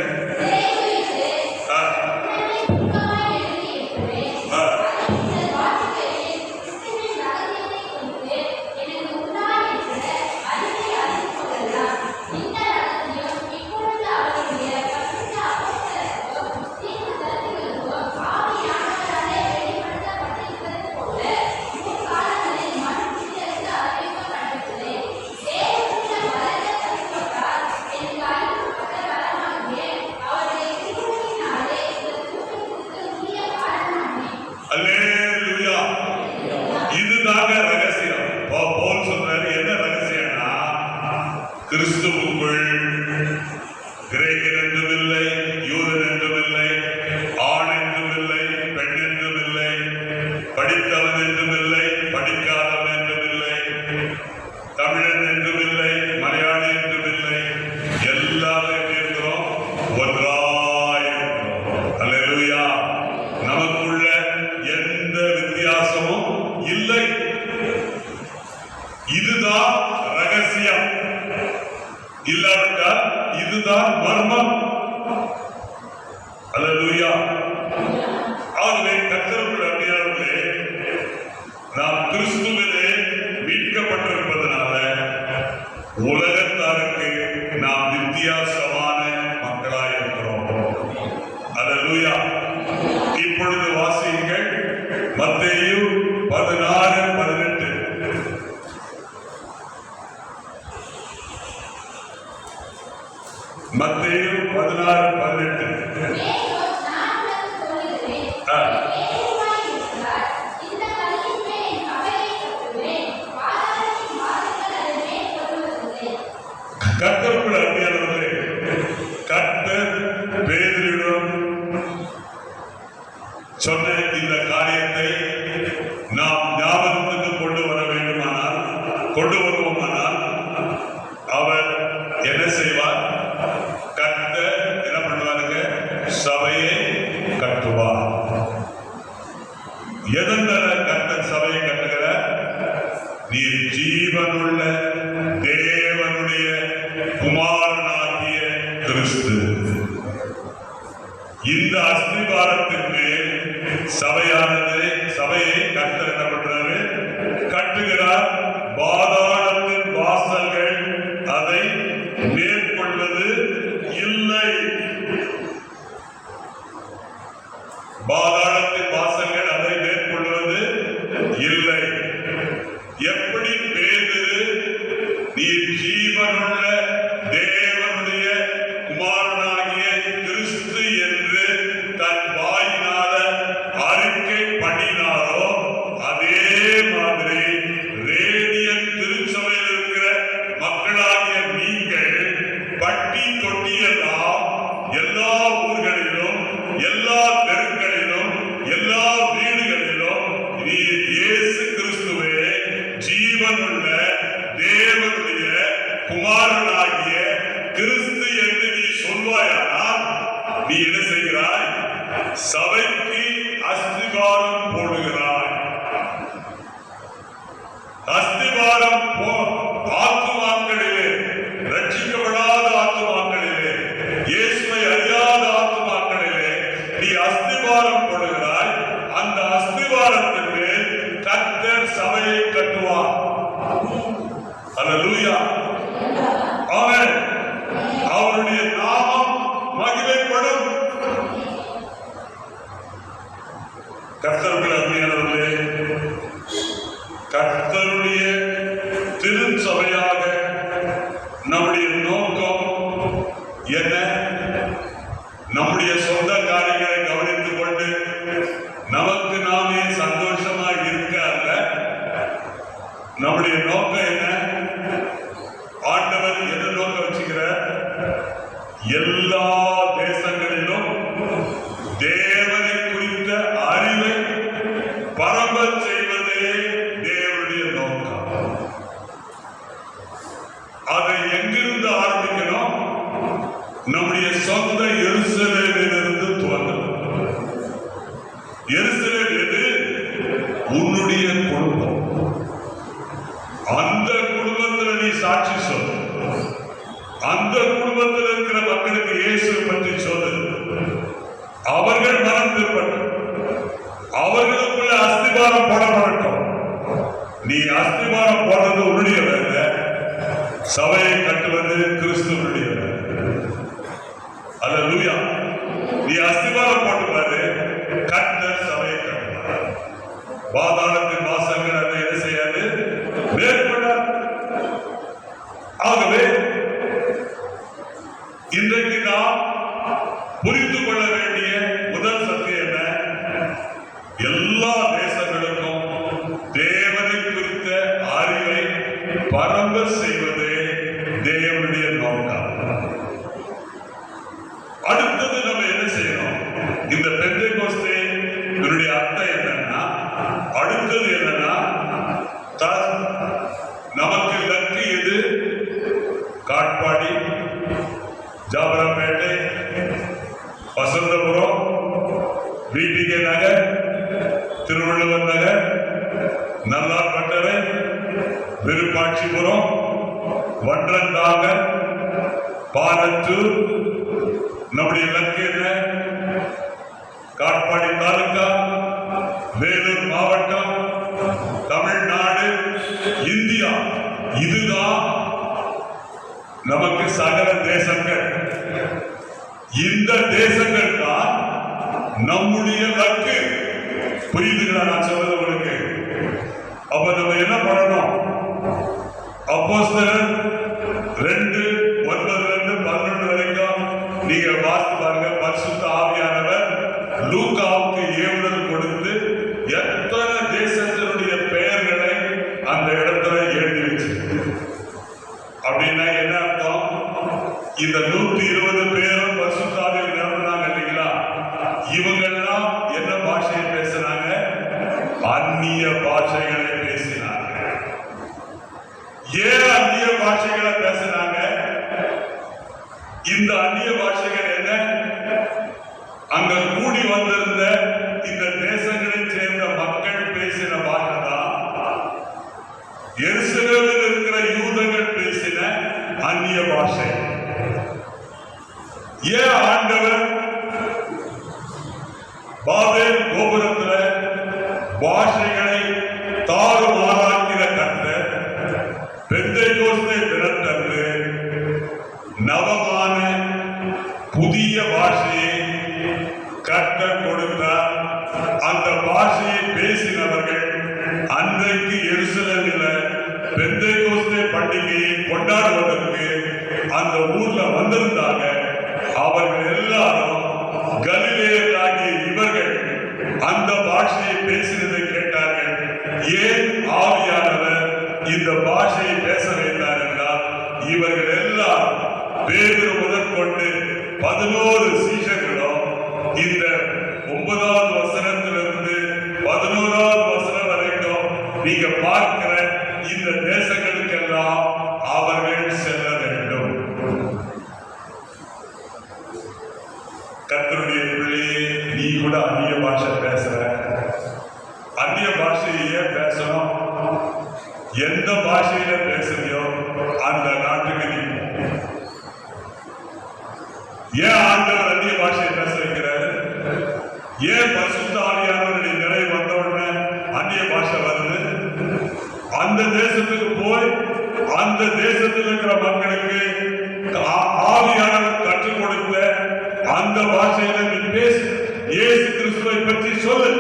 அல்லேலூயா. இதுதாங்க ரகசியம். பவுல் சொல்றாரு, என்ன ரகசியம்னா, கிறிஸ்துவுக்குள் கிரேக்கன் என்றும் இல்லை, யூதன் என்றும் இல்லை, ஆண் என்றும் இல்லை, பெண் என்றும் இல்லை, படித்தவன் என்றும் இல்லை, படிக்காதவன் என்றும் இல்லை, தமிழன் என்றும் இல்லை, மலையாளி என்றும் இல்லை, எல்லாரும் இருக்கிறோம், ஒன்றாய் இருக்கிறோம். அல்லேலூயா. நமக்குள்ள எந்த வித்தியாசமும் இல்லை. இதுதான் ரகசியம். இல்லாவிட்டால் இதுதான் மர்மம். அல்லேலூயா. ஆகவே கர்த்தருக்குள் அருமையானவர்களே, நாம் கிறிஸ்துவிலே மீட்கப்பட்டிருப்பதனால உலகத்தாருக்கு நாம் வித்தியாசமான மக்களாய் இருக்கிறோம். அல்லேலூயா. இப்பொழுது வாசியுங்கள் மத்தேயு 16:18. மத்தேயு 16:18. சொன்ன இந்த காரியத்தை நாம் ஞாபகத்துக்கு கொண்டு வருவோமானால் அவர் என்ன செய்வார்? கர்த்தர் என்ன பண்ணுவாருங்க? சபையை கட்டுவார். எதனால கர்த்தர் சபையை கட்டுகிறார்? நீ ஜீவனுள்ள தேவனுடைய குமாரனாகிய கிறிஸ்து. இந்த அஸ்திவாரத்தின் மேல் சபையை கர்த்தர் என்ன பண்றாரு? கட்டுகிறார். பாதாளத்தின் வாசல்கள் அதை மேற்கொள்வது இல்லை. பாதாளத்தின் வாசல்கள் அதை மேற்கொள்வது இல்லை. எப்படி பேதுரு நீ ஜீவனுள்ள தேவனுடைய குமாரனாகிய கிறிஸ்து என்று தன் வாயினால அறிக்கை பண்ணினாரோ, அதே மாதிரி ரேடியன் திருச்சபையில் இருக்கிற மக்களாகிய நீங்கள் பட்டி தொட்டியெல்லாம் எல்லா ஊர்களிலும், எல்லா தெருக்களிலும், எல்லா வீடுகளிலும் நீ இயேசு கிறிஸ்துவே ஜீவனுள்ள தேவனுடைய குமாரனாகிய கிறிஸ்து என்று நீ சொல்வாயானால் நீ என்ன செய்கிறாய்? சபைக்கு அஸ்திவாரம் போடுகிறாய். அஸ்திவாரம் ஆத்துமாக்களிலே, ரட்சிக்கப்படாத ஆத்துமாக்களிலே, இயேசுவை அறியாத ஆத்துமாக்களிலே நீ அஸ்திவாரம் போடுகிறாய். அந்த அஸ்திவாரத்தின் மேல் கர்த்தர் சபையை கட்டுவார். அல்லேலூயா, ஆமென். அவருடைய நாமம் மகிமைப்படும். கர்த்தருடைய அருமையானவர்களே, கர்த்தருடைய திருச்சபையாக நம்முடைய நோக்கம் என்ன? நம்முடைய சொந்த காரியங்களை கவனித்துக் கொண்டு நமக்கு நாமே சந்தோஷமாக இருக்க அல்ல. நம்முடைய நோக்கம் என்ன? ஆண்டவர் என்ன நோக்கம் வச்சுக்கிறார்? எல்லா தேசங்களிலும் தேவனை குறித்த அறிவை பரம்பச் செய்வதே தேவனுடைய நோக்கம். அதை எங்கிருந்து ஆரம்பிக்கணும்? நம்முடைய சொந்த எருசலேமிலிருந்து துவங்கணும். எருசலேம் எது? உன்னுடைய குடும்பம். அந்த குடும்பத்தில் நீ சாட்சி சொல். அந்த குடும்பத்தில் இருக்கிற மக்களுக்கு இயேசு பற்றி சொல்லு. அவர்கள் மனம் திரும்பட்டும். அவர்களுக்குள்ள அஸ்திவாரம் போடப்படட்டும். நீ அஸ்திவாரம் போடுறது உன்னுடைய வேலை. சபையை கட்டுவது கிறிஸ்துவனுடைய வேலை. அல்லேலூயா. நீ அஸ்திவாரம் போட்டுவாரு, கர்த்தர் சபையை கட்டுவார். பாதாளத்தின் வாசல்கள் அதை என்ன செய்யாது? மேற்கொண்டார். ஆகவே இன்றைக்கு நாம் புரிந்து கொள்ள வேண்டிய முதல் சத்தியம் என்ன? எல்லா தேசங்களுக்கும் தேவனை குறித்த அறிவை பரம்ப செய்வதே தேவனுடைய நோக்கம். அடுத்தது நம்ம என்ன செய்யணும்? இந்த பெந்தெகோஸ்தே இதனுடைய அர்த்தம் என்னன்னா, அடுத்தது என்னன்னா, நமக்கு லக்கு எது? காட்பாடி, ஜாபராப்பேட்டை, வசந்தபுரம், பிடிகே நகர், திருவள்ளுவர் நகர், நல்லார்பட்டறை, விருப்பாட்சிபுரம், வன்றந்தாங்கல், பாலத்தூர். நம்முடைய லக்கு என்ன? காட்பாடி தாலுகா, வேலூர் மாவட்டம், தமிழ்நாடு, இந்தியா. இதுதான் நமக்கு சகல தேசங்கள். இந்த தேசங்கள் தான் நம்முடைய லக்கு. புரியுதுங்களா நான் சொல்றது உங்களுக்கு? அப்ப நம்ம என்ன பண்ணணும்? அப்போஸ்தலர் 2:9-11 வரைக்கும் நீங்க வாசித்து பாருங்க. பரிசுத்த ஆவியானவர் லூக்காவுக்கு ஏவுதல் கொடுத்து எத்தனை தேசத்தினுடைய பெயர்களை அந்த இடத்துல எழுதி வச்சு. அப்படின்னா என்ன அர்த்தம்? இந்த 120 பேரும் பரிசுத்த ஆவியால் நிரம்பினாங்க இல்லைங்களா? இவங்கெல்லாம் என்ன பாஷையை பேசுறாங்க? அந்நிய பாஷைகளை பேசினாங்க. ஏன் அந்நிய பாஷைகளை பேசுறாங்க? இந்த அந்நிய பாஷைகள் என்ன? அங்க கூடி வந்திருந்த இந்த தேசங்களைச் சேர்ந்த மக்கள் பேசின பாஷை தான். எருசலேமில் இருக்கிற யூதர்கள் பேசின அந்நிய பாஷை. ஏன் ஆண்டவர் பாபேல் கோபுரத்துல பாஷைகளை தாறுமாறாக்கிற கர்த்தர் பெந்தேகோஸ்தே தினத்தன்று நவமான புதிய பாஷையை கர்த்தர் கொடுத்தார். அந்த பாஷையை பேசினவர்கள் அன்றைக்கு எருசலேமில் பெந்தேகோஸ்தே பண்டிகையை கொண்டாடுவதற்கு அந்த ஊர்ல வந்திருந்தாங்க. அவர்கள் எல்லாரும் கலிலேயராகிய இவர்கள் அந்த பாஷையை பேசினதை கேட்டார்கள். ஏன் ஆவியானவர் இந்த பாஷையை பேச வைத்தார் என்றால், இவர்கள் எல்லாம் பேதுரு முதற்கொண்டு 11 சீஷர்களும் இந்த 9வது வசனத்திலிருந்து 11வது வசனம் வரைக்கும் நீங்க பார்க்கிற இந்த தேசங்களுக்கெல்லாம் அவர்கள் செல்ல வேண்டும். கர்த்தருடைய பிள்ளையே, நீ கூட அந்நிய பாஷை பேசுற. அந்நிய பாஷையை ஏன் பேசணும்? எந்த பாஷையில பேசுறியோ அந்த நாட்டுக்கு நீ. ஏன் ஆண்டவர் அந்நிய பாஷையை பேச வைக்கிறாரு? ஏன் பரிசுத்த ஆவியானவருடைய நிறைவு வந்த உடனே அந்நிய பாஷை வருது? அந்த தேசத்துக்கு போய் அந்த தேசத்தில் இருக்கிற மக்களுக்கு ஆவியானவர் கற்றுக் கொடுத்த அந்த பாஷையில நீ பேசு. இயேசு கிறிஸ்துவை பற்றி சொல்லு.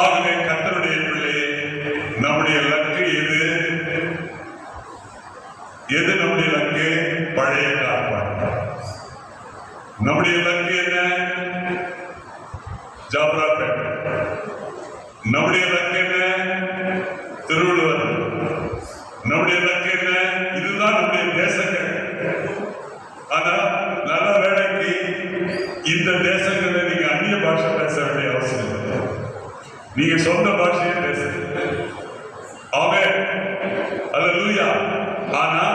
ஆகவே கர்த்தருடைய பிள்ளையே, நம்முடைய லக்கு எது? எது நம்முடைய லக்கு? பழைய காப்பாடு. நம்முடைய லக்கு என்ன? ஜாப்ராபேட். நம்முடைய லக்கு என்ன? திருவள்ளுவர். நம்முடைய லக்கு என்ன? இதுதான் நம்முடைய தேசங்கள். ஆனா நல்ல வேலைக்கு இந்த தேசங்கள்ல நீங்க அந்நிய பாஷை பேச வேண்டிய அவசியம் இல்லை. நீங்க சொந்த பாஷையை பேசுறீங்க. ஆமென், அல்லேலூயா. ஆனா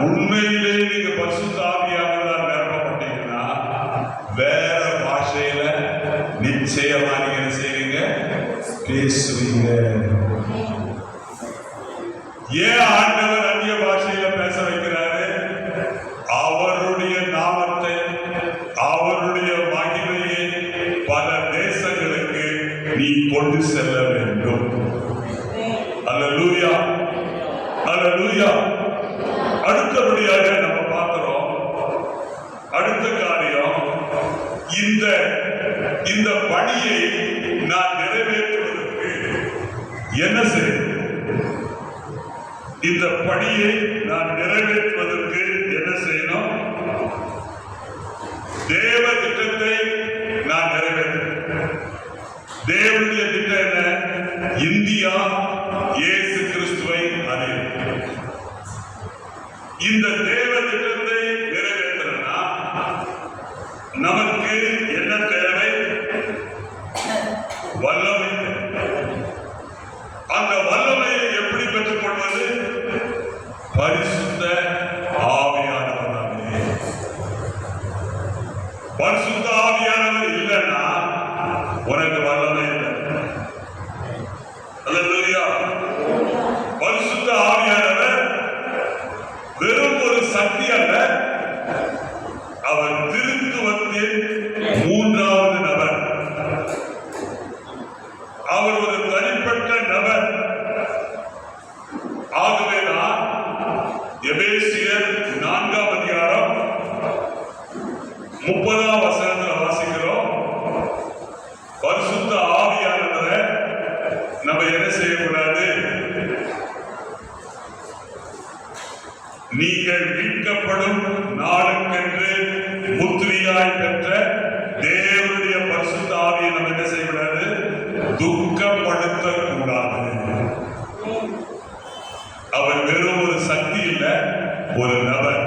உண்மையிலே நீங்க பரிசுத்த ஆவியானவரால் நிரப்பப்பட்டீங்கன்னா வேற பாஷையில நிச்சயமா நீங்க என்ன செய்வீங்க? பேசுவீங்க. ஏன் ஆண்டவர் அந்நிய பாஷையில பேச வைக்கிறாரு? அவருடைய நாமத்தை, அவருடைய மகிமையை பல தேசங்களுக்கு நீ கொண்டு செல்ல வேண்டும். அல்லேலூயா, அல்லேலூயா. அடுத்தபடியாக நம்ம பார்க்கிறோம், அடுத்த காரியம், இந்த பணியை நான் நிறைவேற்றுவதற்கு என்ன செய்யும்? இந்த பணியை நான் நிறைவேற்றுவதற்கு என்ன செய்யணும்? தேவ திட்டத்தை நான் நிறைவேற்ற. தேவனுடைய திட்டம் என்ன? இந்தியா இயேசு கிறிஸ்துவை அறியும். இந்த தேவ திட்டத்தை நிறைவேற்றனா நமக்கு என்ன தேவை? வல்லமை. அந்த வல்லமையை எப்படி பெற்றுக் கொள்வது? பரிசுத்த ஆவியானவராலே. பரிசுத்த ஆவியானவர் இல்லைன்னா உனக்கு வல்லமை இல்லை. அல்லேலூயா. பரிசுத்த ஆவியானவர் வெறும் ஒரு சக்தி அல்ல, அவர் திருத்துவத்தின் 3வது நபர். அவர் ஒரு தனிப்பட்ட நபர். ஆகவேதான் எபேசியர் 4ஆம் அதிகாரம் 30ஆம் வசனத்தில் வாசிக்கிறோம், பரிசுத்த ஆவியானவரை நம்ம என்ன செய்யக்கூடாது? நீங்கள் மீட்கப்படும் நாளுக்கென்று முத்திரையாய் பெற்ற தேவனுடைய பரிசுத்த ஆவியை நம்ம என்ன செய்யக்கூடாது? துக்கப்படுத்தக்கூடாது. அவர் வெறும் ஒரு சக்தி இல்ல, ஒரு நபர்.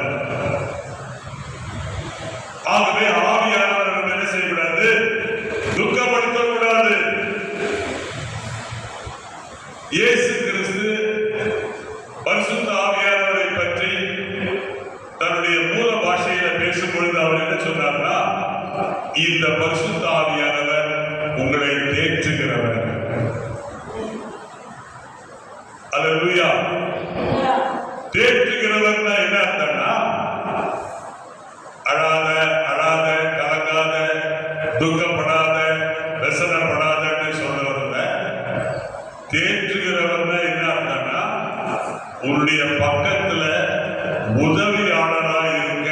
ஆகவே ஆவியானவர் என்ன செய்யக்கூடாது? இந்த பரிசுத்த ஆவியானவர் உங்களை தேற்றுகிறவர். அல்லேலூயா. தேற்றுகிறவர்னா என்ன அர்த்தம்னா, அழாத அழாத கலங்காத துக்கப்படாத வெசனப்படாதன்னு சொல்றவர்ல. தேற்றுகிறவர்னா என்ன அர்த்தம்னா, உன்னுடைய பக்கத்துல உதவியாளராக இருக்க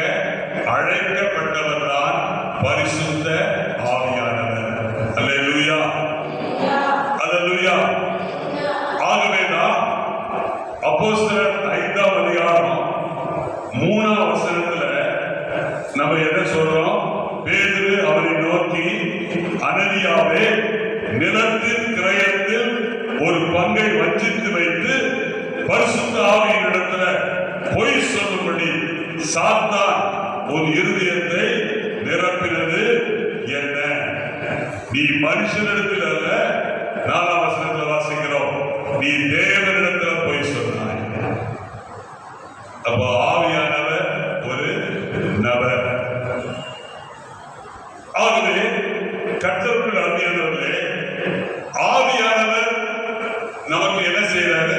அழைக்கப்பட்டவர் தான் பரிசுத்த ஆவியானவர். அல்லேலூயா, அல்லேலூயா. ஆகவேதான் அப்போஸ்தலர் 5ஆம் அதிகாரம் 3ஆம் வசனத்துல நம்ம என்ன சொல்றோம்? பேதுரு அவரை நோக்கி, அனனியாவே, நிலத்தின் கிரயத்தில் ஒரு பங்கை வஞ்சித்து வைத்து பரிசுத்த ஆவியின் இடத்துல பொய் சொல்லும்படி சாத்தான் உன் இருதயத்தை நிரப்பினது என்ன? நீ மனுஷனிடத்தில் அல்ல, 4ஆம் வசனத்தில் வாசிக்கிறோம், நீ தேவனிடத்துல பொய் சொன்னாய். அப்ப ஆவியானவர் ஒரு நபர். ஆகவே கர்த்தருக்குள் அருமையானவர்களே, ஆவியானவர் நமக்கு என்ன செய்யறாரு?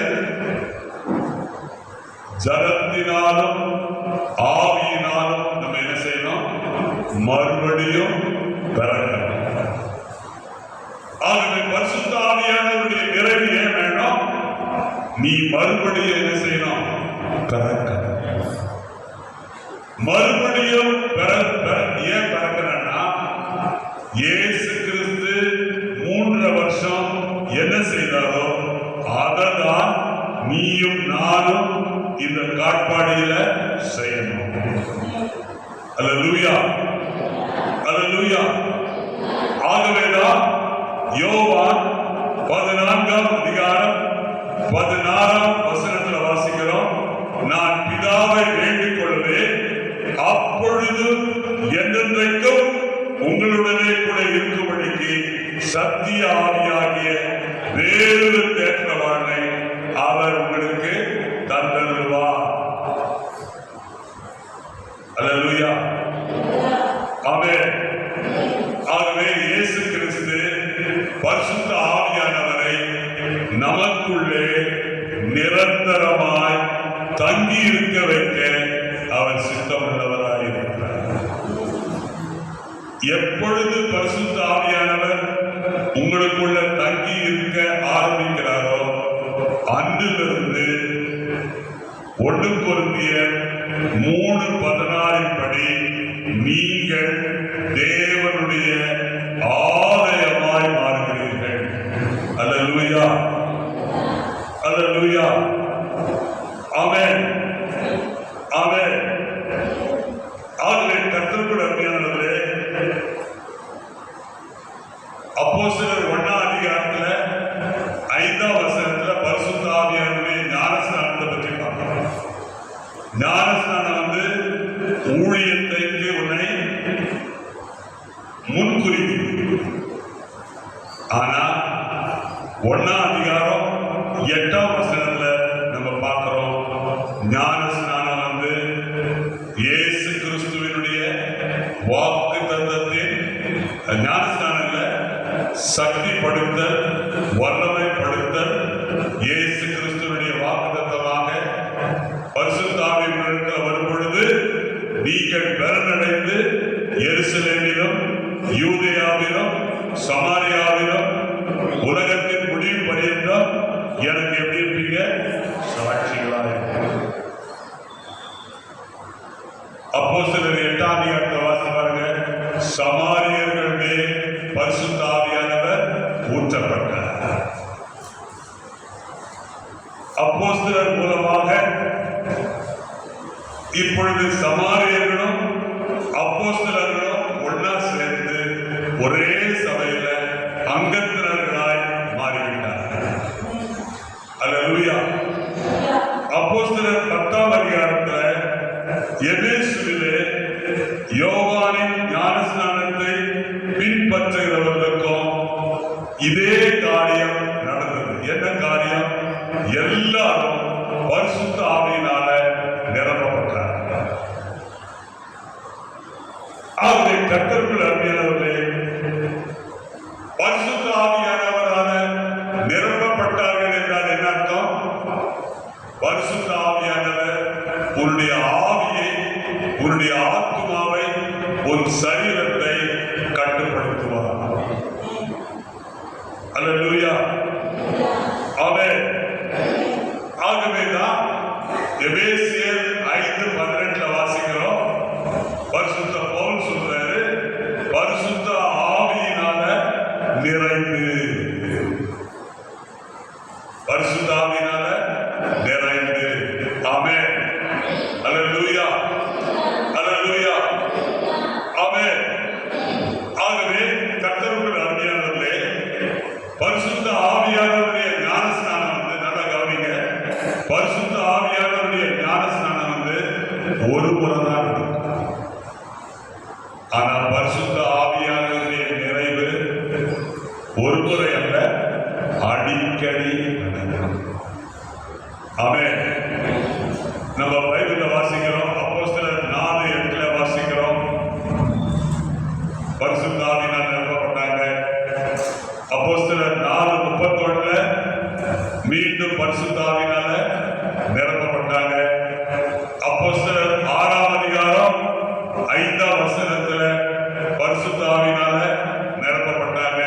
ஜலத்தினாலும் ஆவியினாலும் நம்ம என்ன செய்யணும்? மறுபடியும் பிறக்கணும். ஆகவே பரிசுத்த ஆவியானவருடைய நிறைவு ஏன் வேணும்? நீ மறுபடியும் என்ன செய்யணும்? பிறக்கணும். மறுபடியும் ஏன் பிறக்கணும்னா, இயேசு கிறிஸ்து 3 வருஷம் என்ன செய்தாரோ அததான் நீயும் நானும் இந்த காட்பாடியில செய்யணும். அல்லேலூயா, அல்லேலூயா. ஆகவேதான் யோவான் 14ஆம் அதிகாரம் 16ஆம் வசனத்தில் வாசிக்கிறோம், நான் பிதாவை வேண்டிக் கொள்வேன், அப்பொழுது என்றென்றைக்கும் உங்களுடனே கூட இருக்கும்படிக்கு சத்திய ஆவியாகிய வேறொரு தேற்றவாளனை அவர் உங்களுக்கு தந்தருவார். அல்லேலூயா, ஆமென். ஆகவே இயேசு கிறிஸ்து பரிசுத்த ஆவியானவரை நமக்குள்ளே நிரந்தரமாய் தங்கி இருக்க வைக்க அவர் சித்தமுள்ளவராய் இருக்கிறார். எப்பொழுது பரிசுத்த ஆவியானவர் உங்களுக்குள்ள தங்கி இருக்க ஆரம்பிக்கிறாரோ அன்றிலிருந்து 1 கொரிந்தியர் 3:16 படி நீங்கள் தேவனுடைய ஆலயமாய் மாறுகிறீர்கள். அல்லேலூயா, அல்லேலூயா, ஆமென், ஆமென். ஆகவே கர்த்தருக்குள் அருமையானவர்களே, அப்போஸ்தலர் 1ஆம் அதிகாரத்துல 5ஆம் வசனத்துல பரிசுத்த ஆவியானவருடைய ஞானஸ்நானத்தை பற்றி பார்க்கிறோம். ஞானஸ்நானம் ஊழியத்தைக்கு உன்னை முன்குறிப்பு. ஆனா 1ஆம் அதிகாரம் 8ஆம் வசனத்துல நம்ம பார்க்கிறோம், ஞானஸ்நானம் இயேசு கிறிஸ்துவினுடைய வாக்கு தத்தத்தின் ஞானஸ்நானம் இல்ல, சக்திப்படுத்தல், வல்லமைப்படுத்தல், இயேசு கிறிஸ்துவினுடைய வாக்கு தத்தமாக பரிசுத்த ஆவியினிடத்தில் வரும் பொழுது நீங்கள் பலனடைந்து எருசலேமிலும் யூதேயாவிலும் சமாரியாவிலும் உலகத்தின் முடிவு பரியந்தம் எனக்கு எப்படி இருப்பீங்க? சாட்சிகளாக. அப்போஸ்தலர் 8ஆம் அதிகாரத்தை வாசிப்பாருங்க. சமாரியர்கள் மேல் பரிசுத்த ஆவியானவர் ஊற்றப்பட்டார். அப்போஸ்தலர் மூலமாக இப்பொழுது சமாரியர்களும் அப்போஸ்தலர்களும் ஒன்னா சேர்ந்து ஒரே சபையில அங்கத்தினர்களாய் மாறிவிட்டார்கள். அல்லேலூயா. அப்போஸ்தலர் 10ஆம் அதிகாரத்துல எபேசுவிலே யோவானின் ஞானஸ்நானத்தை பின்பற்றுகிறவர்களுக்கும் இதே காரியம் நடந்தது. என்ன காரியம்? எல்லாரும் பரிசுத்த ஆவியினால நிரப்பப்பட்டார். ஆகவே கர்த்தருக்குள் அருமையானவர்களே, அல்லேலூயா. ஆமென். ஆகவேதான் எபேசியர் 5:18 வாசிக்கிறோம். பரிசுத்த பவுல் சொல்றாரு, பரிசுத்த ஆவியினால நிறைந்து, பரிசுத்த ஆவியினால நிறைந்து. ஆமென். அல்லேலூயா, அல்லேலூயா, ஆமென். ஆகவே கர்த்தருக்குள் அருமையானவர்களே, பரிசுத்த ஆவியானவருடைய ஞானஸ்நானம் வந்து, நல்லா கவனிங்க, பரிசுத்த ஆவியானவருடைய ஞானஸ்நானம் வந்து ஒரு முறை தான் இருக்கும். ஆனால் பரிசுத்த ஆவியானவருடைய நிறைவு ஒரு முறை அல்ல, அடிக்கடி. ஆமென். நம்ம பைபிள்ல வாசிக்கிறோம், அப்போஸ்தலர் 4:8 வாசிக்கிறோம், பரிசுத்த ஆவியினால் நிரப்பப்பட்டாங்க. அப்போஸ்தலர் 4:31 மீண்டும் பரிசுத்த ஆவியினால நிரப்பப்பட்டாங்க. அப்போஸ்தலர் 6ஆம் அதிகாரம் 5ஆம் வசனத்துல பரிசுத்த ஆவியினால நிரப்பப்பட்டாங்க.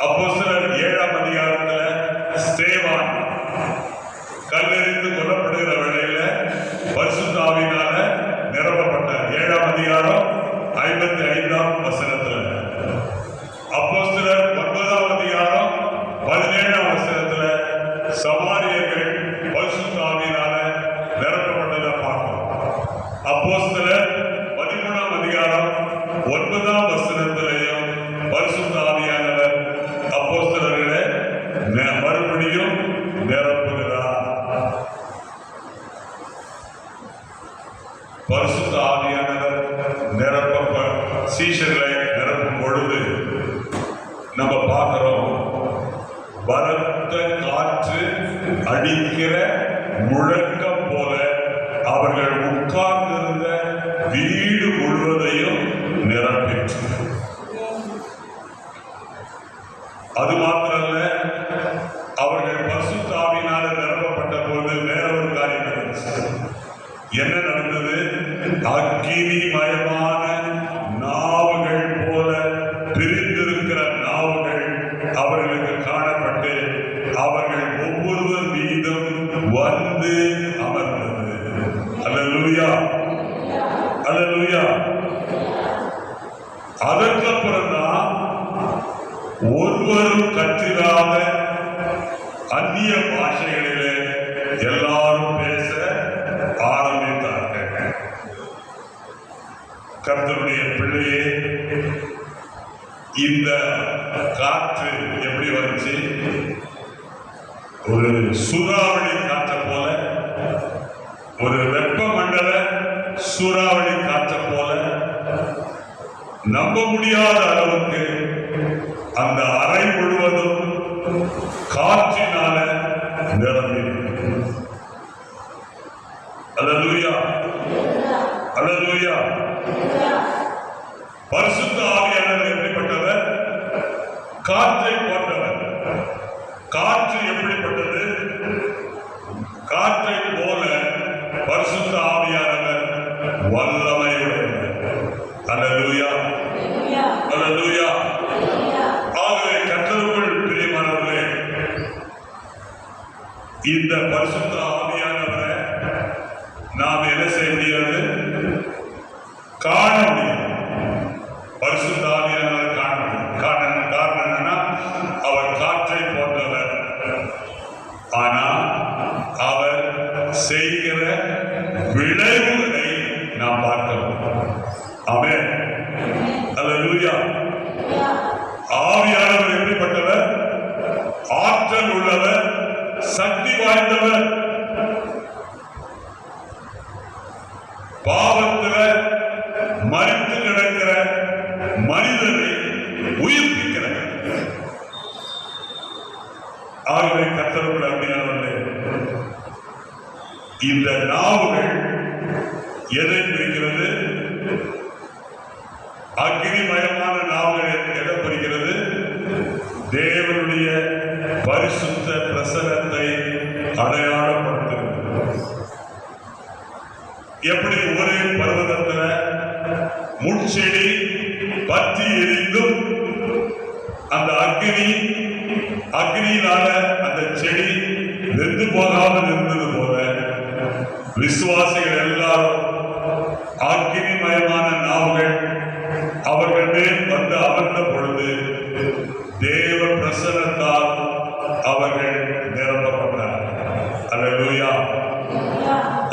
அப்போஸ்தலர் 7ஆம் அதிகாரத்துல ஸ்தேவான் கல்லெறிந்து கொல்லப்படுகிற வேளையில பரிசுத்த ஆவியினால நிரப்பப்பட்டார். 7ஆம் அதிகாரம் 55ஆம் வசனத்துல. அப்போஸ்தலர் 9ஆம் அதிகாரம் 17ஆம் வசனத்துல சமாரியர்கள் பரிசுத்த ஆவியினால நிரப்பப்பட்டதை பார்க்கிறோம். அப்போஸ்தலர் 13ஆம் அதிகாரம் 9ஆம் வசனத்திலையும் பரிசுத்த ஆவியானவர் அப்போஸ்தலர்களை மறுபடியும் நிரப்புகிறார். பரிசுத்த ஆவியானவர் சீஷர்களை நிரப்பும் பொழுது நம்ம பார்க்கிறோம், பலத்த காற்று அடிக்கிற முழக்கம் போல அவர்கள் உட்கார்ந்திருந்த வீடு முழுவதையும் நிரப்பிற்று. அது மாத்திரல்ல, அவர்கள் பரிசுத்த ஆவியினால நிரப்பப்பட்ட போது வேற ஒரு காரியம் நடந்துச்சு. என்ன நடந்தது? அக்கினிமயமான நாவுகள் போல பிரிந்திருக்கிற நாவுகள் அவர்களுக்கு காணப்பட்டு அவர்கள் ஒவ்வொருவர் மீதும் வந்து அமர்ந்தது. அல்லேலூயா, அல்லேலூயா. அதற்கப்புறம் தான் ஒருவரும் கற்றிராத அந்நிய பாஷைகளிலே எல்லாரும் பேச ஆரம்பித்தார்கள். கர்த்தருடைய பிள்ளையே, இந்த காற்று எப்படி வந்துச்சு? ஒரு சூறாவளி காற்றை போல, ஒரு வெப்பமண்டல சூறாவளி காற்றை போல நம்ப முடியாத அளவுக்கு அந்த அறை முழுவதும் காற்றினால நிரம்பி. அல்லேலூயா, அல்லேலூயா. பரிசுத்த ஆவியானவர் எப்படிப்பட்டவர்? காற்றை போன்றவர். காற்று எப்படிப்பட்டது? காற்றை போல பரிசுத்த ஆவியானவர் வல்லமையுடையவர். அல்லேலூயா, அல்லேலூயா. ஆகவே கர்த்தருக்குள் பிரியமானவர்களே, இந்த பரிசுத்த ஆவியானவரை நாம் என்ன செய்ய முடியாது? காண முடியாது. பரிசுத்த ஆவியானவரை காண முடியும். காரணம் என்னன்னா, அவர் காற்றை போன்றவர். ஆனால் அவர் செய்கிற விளைவுகளை நாம் பார்க்கிறோம். ஆமென், அல்லேலூயா. ஆவியானவர் எப்படிப்பட்டவர்? ஆற்றல் உள்ளவர், சக்தி வாய்ந்தவர். பாவத்தில் மரித்து கிடக்கிற மனிதனை உயிர்ப்பிக்கிறார். ஆகவே கர்த்தருக்குள் அருமையானவர்களே, இந்த நாவுகள் எதை குறிக்கிறது? அக்னிமயமான நாவுகள் எதை குறிக்கிறது? தேவனுடைய பரிசுத்த பிரசன்னத்தை அடையாளப்படுத்துகிறது. எப்படி ஒரே பர்வதத்தில் முட்செடி பற்றி எரிந்தும் அந்த அக்னியினால அந்த செடி வெந்து போகாமல் இருந்தது போல விசுவாசிகள் எல்லாரும் அக்னிமயமான நாவுகள் அவர்கள் மேல் வந்து அமர்ந்த பொழுது தேவ பிரசன்னத்தால் அவர்கள் நிரப்பப்பட்டார். அல்லேலூயா,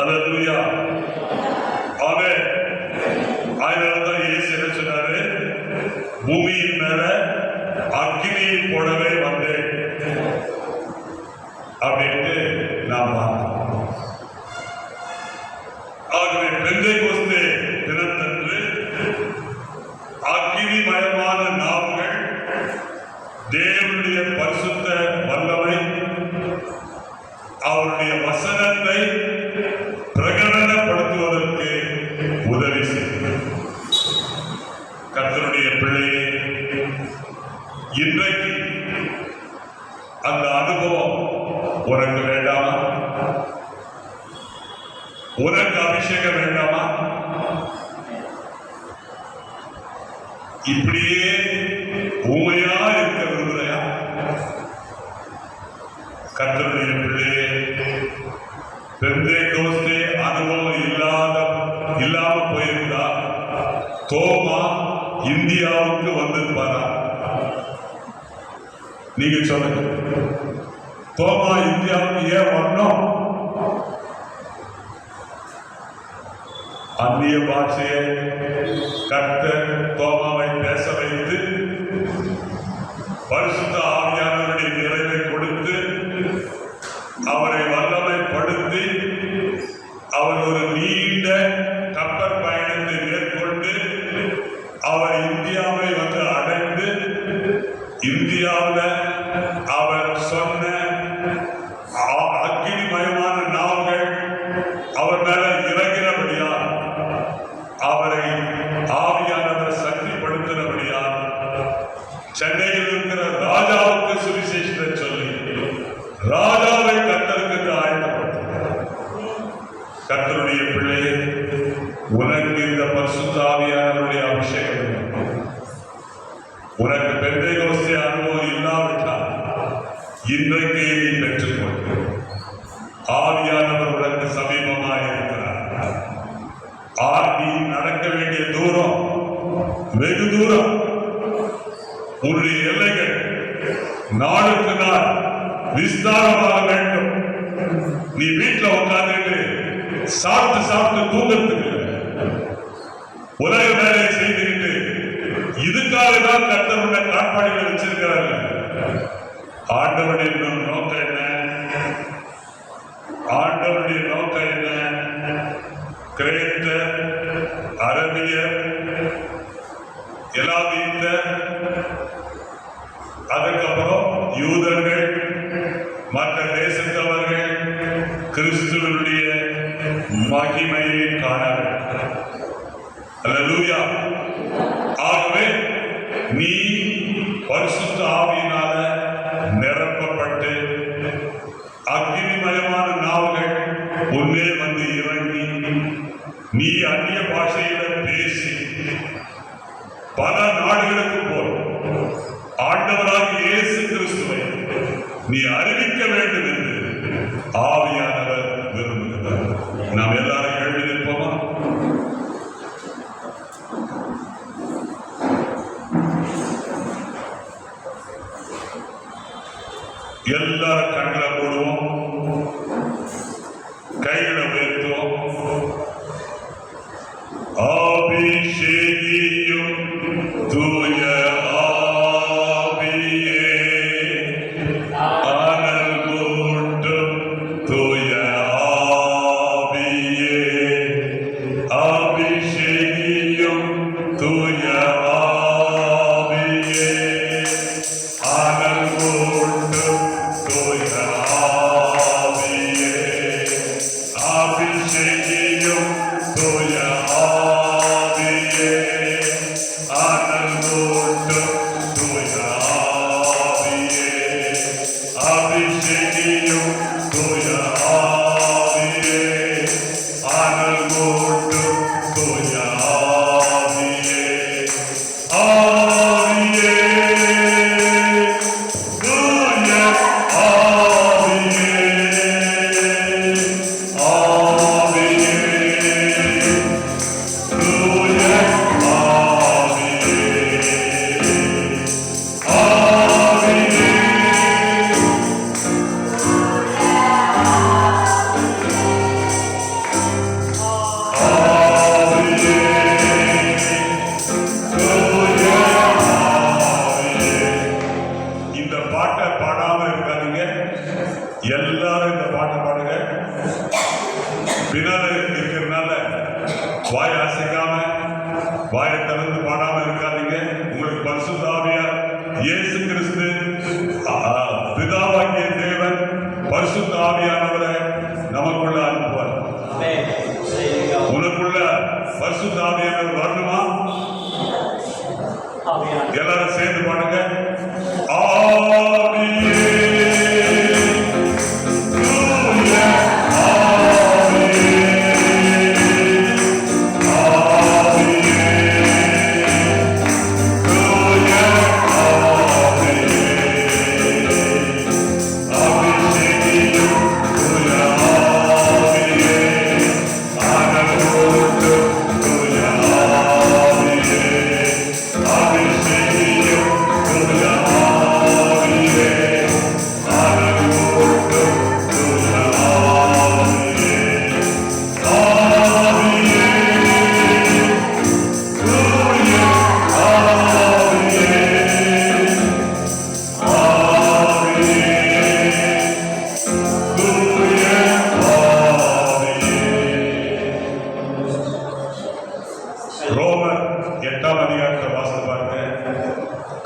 அல்லேலூயா, ஆமென். அதனால்தான் இயேசு என்ன சொன்னாரு? பூமியின் மேல அக்னியை போடவே வந்தேன் அப்படின்ட்டு நாம் பார்த்தோம். ஆகவே பெந்தேகோஸ்தே தினத்தன்று அக்னிமயமான நாவுகள் தேவனுடைய பரிசுத்த வல்லமை அவருடைய வசனத்தை பிரகடனப்படுத்துவதற்கு உதவி செய்யும். கர்த்தருடைய பிள்ளையே, இன்றைக்கு அந்த அனுபவம் உனக்கு வேண்டாமா? உனக்கு அபிஷேகம் வேண்டாமா? இப்படியே உண்மையா இருக்க விரும்புறையா? கர்த்தருடைய பிள்ளையே, பெந்தேகோஸ்தே அனுபவம் இல்லாம போயிருந்தா தோமா இந்தியாவுக்கு வந்திருப்பாரா? நீங்க சொல்லுங்க. தோமா இந்தியாவுக்கு ஏன் வரணும்? அந்நிய பாஷையை கர்த்தர் தோமாவை பேச வைத்து பரிசுத்த ஆவியானவருடைய நிறைவை கொடுத்து அவரை வல்லமைப்படுத்தி அவர் ஒரு நீண்ட கப்பல் பயணத்தை மேற்கொண்டு அவர் இந்தியாவை வந்து அடைந்து இந்தியாவில் அவர் சொன்ன அக்னிமயமான நாவுகள் அவர் மேல இறங்கினபடியால் அவரை ஆவியானவர் சக்திப்படுத்தினபடியால் சென்னையில் இருக்கிற ராஜாவுக்கு சுவிசேஷத்தை சொல்லி ராஜாவை கர்த்தருக்கு ஆயத்தப்படுத்தினார். கர்த்தருடைய பிள்ளையே, உனக்கு இந்த பரிசுத்த ஆவியானவருடைய அபிஷேகம், உனக்கு பெந்தேகோஸ்தே அனுபவம் இல்லாவிட்டால் இன்றைக்கே நீ பெற்றுக்கொள். ஆவியானவர் உனக்கு சமீபமாக இருக்கிறார். நீ நடக்க வேண்டிய தூரம் வெகு தூரம். உன்னுடைய எல்லைகள் நாளுக்கு நாள் விஸ்தாரமாக வேண்டும். நீ வீட்டில் உட்கார்ந்து சாப்பிட்டு தூங்குறதுக்கு உலக வேலையை செய்துவிட்டு இதுக்காக தான் கர்த்தருடைய காட்பாடியில் வச்சிருக்கிறார்கள். ஆண்டவருடைய நோக்கம் என்ன? ஆண்டவருடைய நோக்கம் என்ன? கிரேத்த, அரபியர், எலாபீத்தர், அதுக்கப்புறம் யூதர்கள், மற்ற தேசத்தவர்கள் கிறிஸ்துவனுடைய மகிமையை காண வேண்டும். அல்லேலூயா. ஆகவே நீ பரிசுத்த ஆவியினால நிரப்பப்பட்டு அக்னிமயமான நாவுகள் உன்னே வந்து இறங்கி நீ அந்நிய பாஷையில பேசி பல நாடுகளுக்கு போய் ஆண்டவராக இயேசு கிறிஸ்துவை நீ அறிவிக்க வேண்டும் என்று ஆவியானவர் விரும்புகிறார். நாம் எல்லாரும் எழுதி நிற்போமா? எல்லாரும் கண்களை போடுவோம், கைகளை உயர்த்துவோம். அபிஷேகியும் தூய ஆவியே, அனல் மூட்டும் தூய ஆவியே, அபிஷேகியும் தூய ஆவியே, அனல் மூட்டும் தூய ஆவியே, அபிஷேகியும் தூய ஆவியே, அனல் மூட்டும் தூய ஆவியே, அபிஷேகியும் தூய ஆவியே, அனல் மூட்டும் தூய ஆவியே, ஆவியே பரிசுத்த ஆவியார் இயேசு கிறிஸ்து பிதாவாகிய தேவன் பரிசுத்த ஆவியானவரை நமக்குள்ள அனுப்புவார். உனக்குள்ள பரிசுத்த ஆவியானவர் வரணுமா? எல்லாரும் சேர்ந்து பாடுங்க. ஆவியே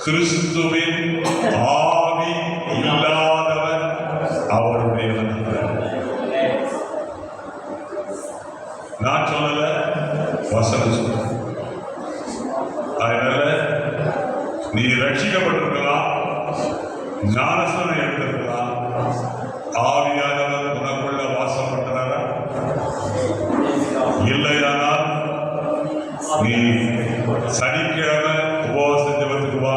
கிறிஸ்துவின் ஆவி இல்லாதவர் அவருடையவன். நான் சொல்லல, வசனம் சொல்ல. அதனால நீ ரட்சிக்கப்பட்டிருக்கலாம், ஞானஸ்நானம் எடுத்திருக்கலாம், ஆவியானவர் உனக்குள்ள வாசம் பண்றாரா? இல்லையானால் நீ சனிக்கிழமை உபவாச ஜெபத்துக்கு வா,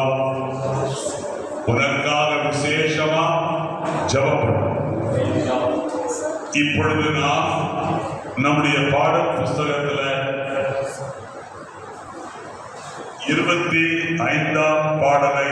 உனக்காக விசேஷமா ஜெபம் பண்ணும். இப்பொழுது நாம் நம்முடைய பாட புஸ்தகத்துல 25ஆம் பாடலை